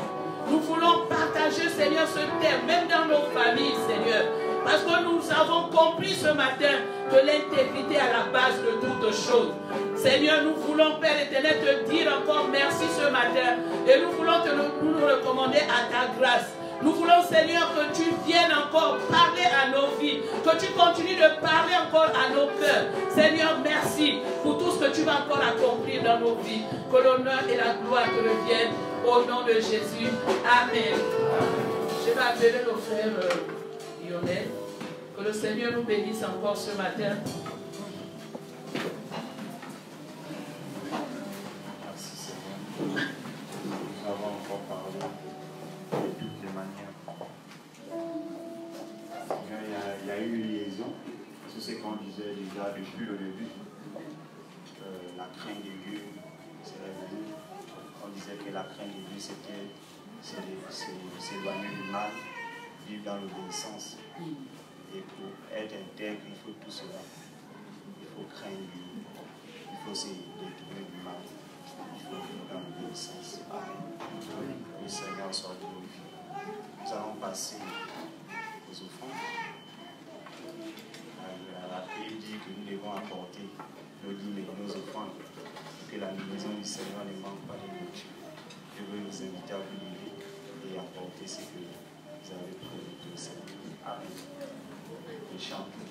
Nous voulons partager, Seigneur, ce thème, même dans nos familles, Seigneur. Parce que nous avons compris ce matin que l'intégrité est à la base de toutes choses. Seigneur, nous voulons, Père éternel, te dire encore merci ce matin. Et nous voulons nous recommander à ta grâce. Nous voulons, Seigneur, que tu viennes encore parler à nos vies, que tu continues de parler encore à nos cœurs. Seigneur, merci pour tout ce que tu vas encore accomplir dans nos vies. Que l'honneur et la gloire te reviennent au nom de Jésus. Amen. Je vais appeler nos frères Lionel. Que le Seigneur nous bénisse encore ce matin. Merci Seigneur. Nous avons encore parlé de toutes les manières. Seigneur, il y a eu une liaison sur ce qu'on disait déjà depuis le début. La crainte de Dieu, c'est revenu. On disait que la crainte de Dieu, c'était s'éloigner du mal, vivre dans l'obéissance. Et pour être intègre, il faut tout cela. Il faut craindre Dieu. Il faut se détourner du mal. Il faut vivre dans l'obéissance. Amen. Le Seigneur soit glorifié. Nous allons passer aux offrandes. La Bible dit que nous devons apporter nos dîmes et nos offrandes. Que la maison du Seigneur ne manque pas de nourriture. Je veux vous inviter à vous lever et apporter ce que vous avez prévu au Seigneur. Amen. Et chantons.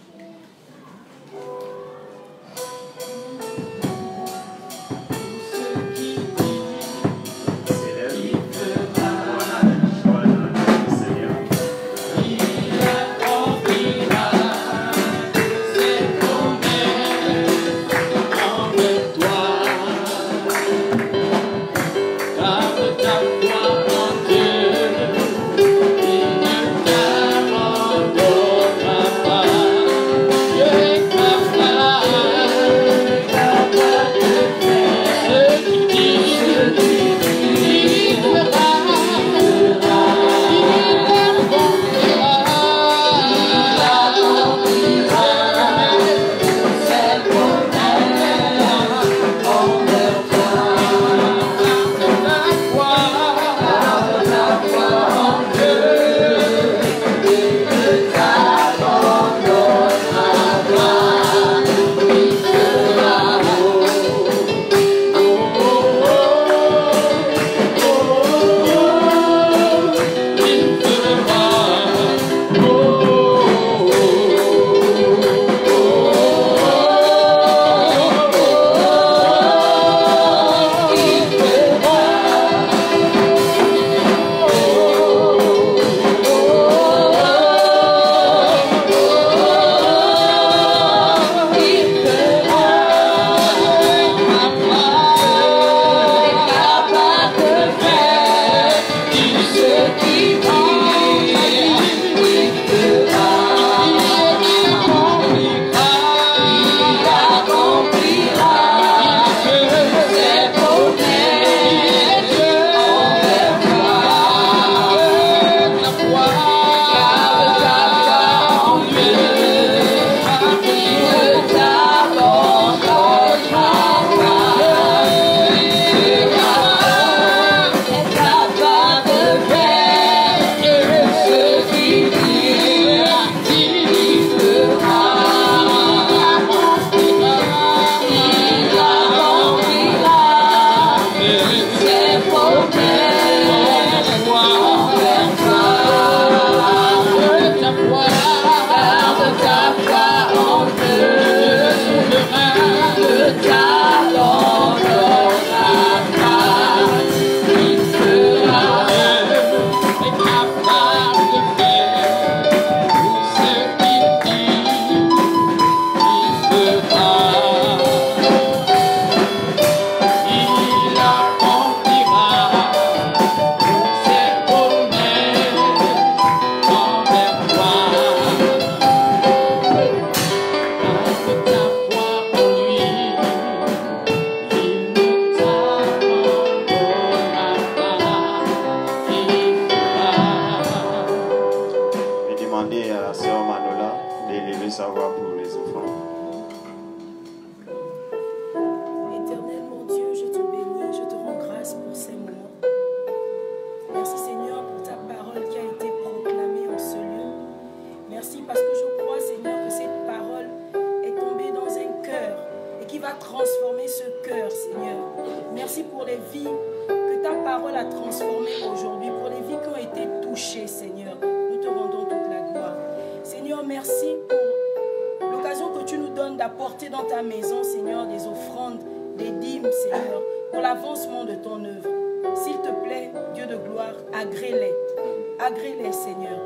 Éternel mon Dieu, je te bénis, je te rends grâce pour ces moments. Merci Seigneur Merci parce que je crois, Seigneur, que cette parole est tombée dans un cœur et qui va transformer ce cœur, Seigneur. Merci pour les vies que ta parole a transformées aujourd'hui, pour les vies qui ont été touchées, Seigneur. Nous te rendons toute la gloire. Seigneur, merci pour l'occasion que tu nous donnes d'apporter dans ta maison, Seigneur, des offrandes, des dîmes, Seigneur, pour l'avancement de ton œuvre. S'il te plaît, Dieu de gloire, agrée-les. Agrée-les, Seigneur.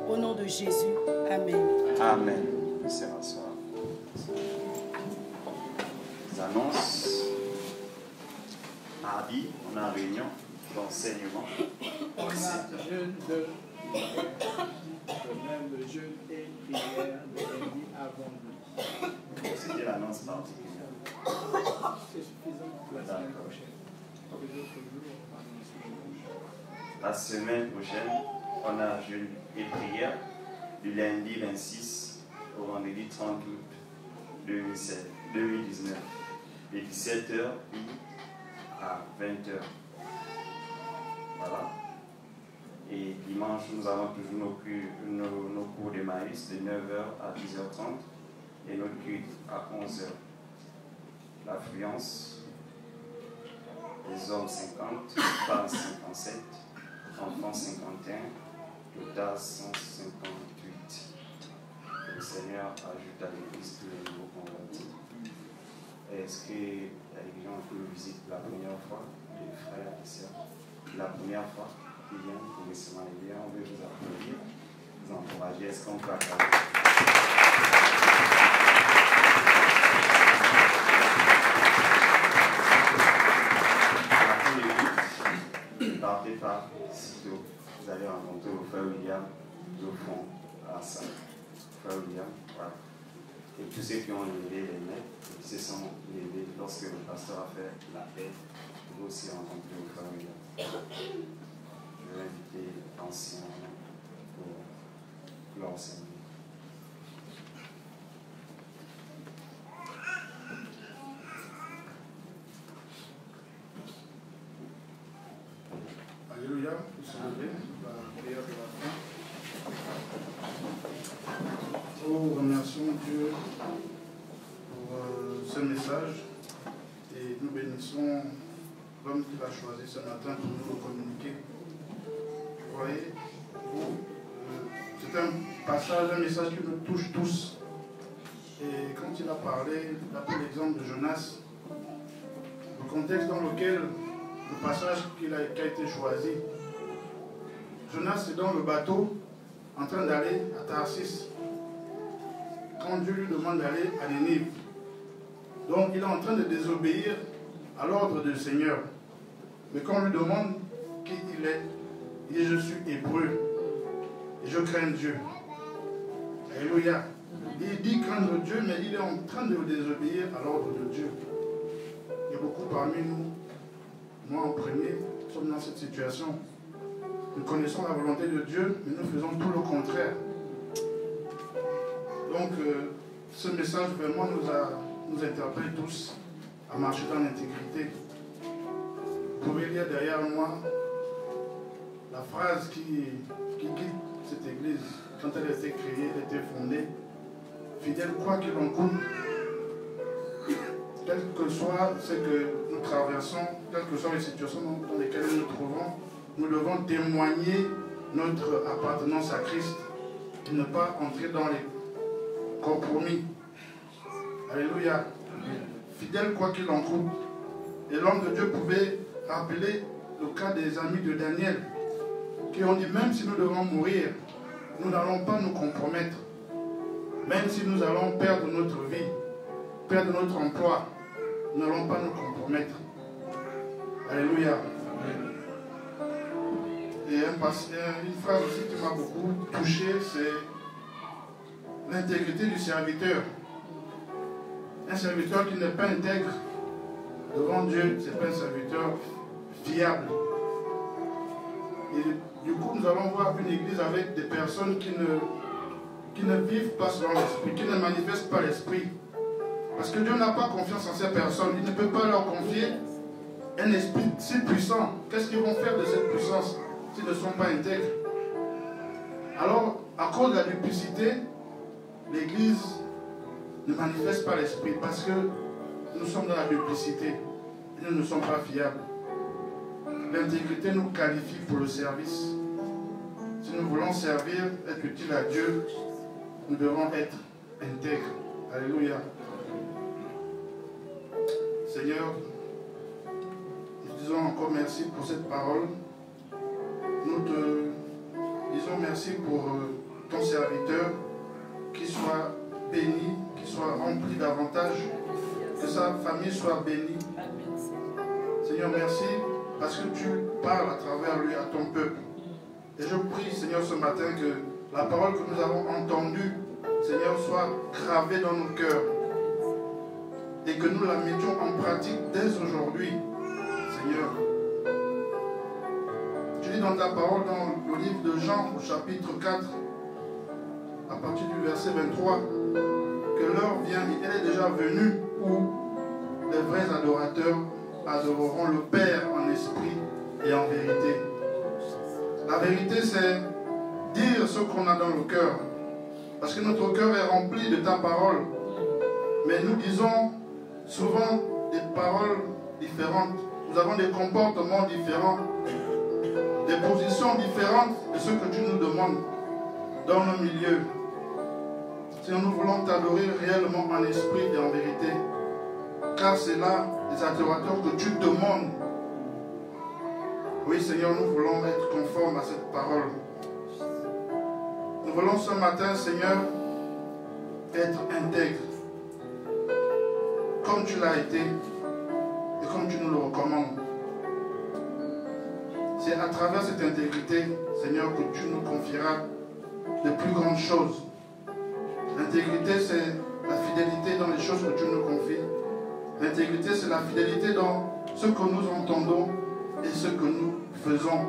Au nom de Jésus. Amen. Amen. C'est rasseoir. Les annonces. Mardi, on a une réunion d'enseignement. On a jeûne de même le jeûne et prière de lundi avant nous. C'était l'annonce particulière. C'est suffisant pour la semaine prochaine. Les autres jours, on annonce. La semaine prochaine, on a jeûne et prière du lundi 26 au vendredi 30 août 2019, de 17h à 20h. Voilà. Et dimanche, nous avons toujours nos cours de maïs de 9h à 10h30 et notre culte à 11h. L'affluence, les hommes 50, femmes 57, enfants 51, total 158. Le Seigneur ajoute à l'église tous les nouveaux convertis. Est-ce que la religion nous visite la première fois, les frères et sœurs, la première fois qui viennent pour recevoir les liens, on veut vous applaudir, vous encourager. Est-ce qu'on peut accorder? Partez par sitôt, vous allez rencontrer le frère William au fond à la salle. Frère William, voilà. Et tous ceux qui ont levé les mains, qui se sont levés lorsque le pasteur a fait la paix, vous aussi rencontrer le frère William. Je vais inviter l'ancien pour l'enseignement. Alléluia, vous savez, la prière de la fin. Nous remercions Dieu pour ce message et nous bénissons l'homme qu'il a choisi ce matin pour nous le communiquer. Vous voyez, c'est un passage, un message qui nous touche tous. Et quand il a parlé, il a pris l'exemple de Jonas, le contexte dans lequel le passage qui a été choisi. Jonas est dans le bateau en train d'aller à Tarsis quand Dieu lui demande d'aller à Nénive. Donc il est en train de désobéir à l'ordre du Seigneur. Mais quand on lui demande qui il est, il dit je suis hébreu et je crains Dieu. Alléluia. Il dit craindre Dieu, mais il est en train de désobéir à l'ordre de Dieu. Il y a beaucoup parmi nous, moi en premier, sommes dans cette situation. Nous connaissons la volonté de Dieu, mais nous faisons tout le contraire. Donc, ce message vraiment nous interpelle tous à marcher dans l'intégrité. Vous pouvez lire derrière moi la phrase qui guide cette église quand elle a été créée, elle a été fondée. Fidèle quoi qu'il en coûte, quel que soit ce que nous traversons, quelles que soient les situations dans lesquelles nous nous trouvons, nous devons témoigner notre appartenance à Christ et ne pas entrer dans les compromis. Alléluia. Fidèle quoi qu'il en coûte. Et l'homme de Dieu pouvait rappeler le cas des amis de Daniel qui ont dit même si nous devons mourir, nous n'allons pas nous compromettre. Même si nous allons perdre notre vie, perdre notre emploi, nous n'allons pas nous compromettre. Alléluia. Et une phrase aussi qui m'a beaucoup touché, c'est l'intégrité du serviteur. Un serviteur qui n'est pas intègre devant Dieu, ce n'est pas un serviteur fiable. Et du coup, nous allons voir une église avec des personnes qui ne vivent pas selon l'esprit, qui ne manifestent pas l'esprit. Parce que Dieu n'a pas confiance en ces personnes. Il ne peut pas leur confier un esprit si puissant. Qu'est-ce qu'ils vont faire de cette puissance s'ils ne sont pas intègres? Alors, à cause de la duplicité, l'Église ne manifeste pas l'Esprit parce que nous sommes dans la duplicité et nous ne sommes pas fiables. L'intégrité nous qualifie pour le service. Si nous voulons servir, être utile à Dieu, nous devons être intègres. Alléluia. Seigneur, nous disons encore merci pour cette parole. Nous te disons merci pour ton serviteur, qu'il soit béni, qu'il soit rempli davantage, que sa famille soit bénie. Seigneur, merci parce que tu parles à travers lui, à ton peuple. Et je prie, Seigneur, ce matin que la parole que nous avons entendue, Seigneur, soit gravée dans nos cœurs et que nous la mettions en pratique dès aujourd'hui, Seigneur. Tu dis dans ta parole, dans le livre de Jean, au chapitre 4, à partir du verset 23, que l'heure vient, et elle est déjà venue, où les vrais adorateurs adoreront le Père en esprit et en vérité. La vérité, c'est dire ce qu'on a dans le cœur. Parce que notre cœur est rempli de ta parole. Mais nous disons souvent des paroles différentes. Nous avons des comportements différents, des positions différentes de ce que tu nous demandes dans nos milieux. Si nous voulons t'adorer réellement en esprit et en vérité, car c'est là les adorateurs que tu demandes. Oui, Seigneur, nous voulons être conformes à cette parole. Nous voulons ce matin, Seigneur, être intègres, comme tu l'as été et comme tu nous le recommandes. C'est à travers cette intégrité, Seigneur, que tu nous confieras de plus grandes choses. L'intégrité, c'est la fidélité dans les choses que tu nous confies. L'intégrité, c'est la fidélité dans ce que nous entendons et ce que nous faisons.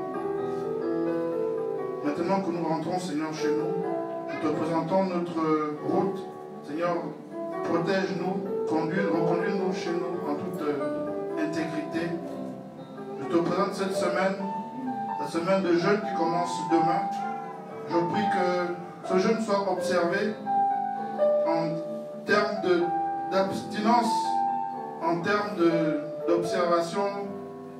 Maintenant que nous rentrons, Seigneur, chez nous, nous te présentons notre route. Seigneur, protège-nous, reconduis-nous chez nous en toute intégrité. Je te présente cette semaine, la semaine de jeûne qui commence demain. Je prie que ce jeûne soit observé en termes d'abstinence, en termes d'observation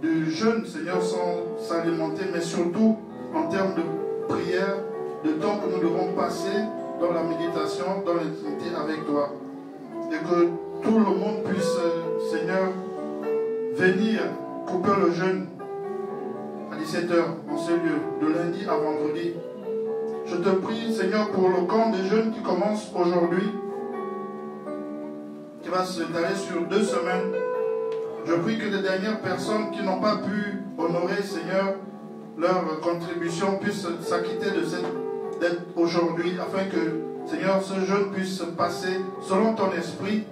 du jeûne, Seigneur, sans s'alimenter, mais surtout en termes de prière, de temps que nous devons passer dans la méditation, dans l'intimité avec toi. Et que tout le monde puisse, Seigneur, venir couper le jeûne à 17h en ce lieu, de lundi à vendredi. Je te prie, Seigneur, pour le camp des jeunes qui commence aujourd'hui, qui va s'étaler sur 2 semaines. Je prie que les dernières personnes qui n'ont pas pu honorer, Seigneur, leur contribution puissent s'acquitter de cette dette aujourd'hui, afin que, Seigneur, ce jeûne puisse se passer selon ton esprit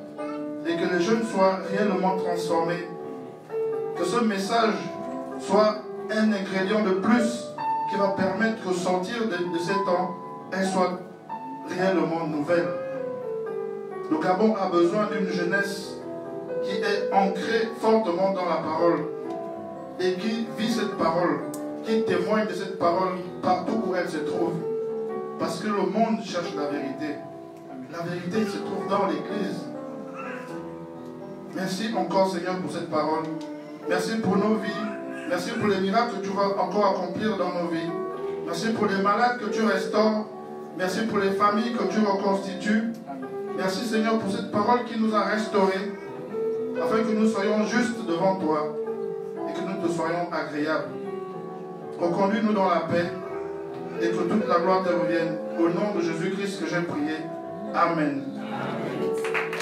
et que les jeunes soient réellement transformés. Que ce message soit un ingrédient de plus qui va permettre qu'au sortir de ces temps, elle soit réellement nouvelle. Le Gabon a besoin d'une jeunesse qui est ancrée fortement dans la parole et qui vit cette parole, qui témoigne de cette parole partout où elle se trouve. Parce que le monde cherche la vérité. La vérité se trouve dans l'Église. Merci encore, Seigneur, pour cette parole. Merci pour nos vies. Merci pour les miracles que tu vas encore accomplir dans nos vies. Merci pour les malades que tu restaures. Merci pour les familles que tu reconstitues. Merci, Seigneur, pour cette parole qui nous a restaurés, afin que nous soyons justes devant toi et que nous te soyons agréables. Reconduis-nous dans la paix et que toute la gloire te revienne. Au nom de Jésus-Christ que j'ai prié. Amen. Amen.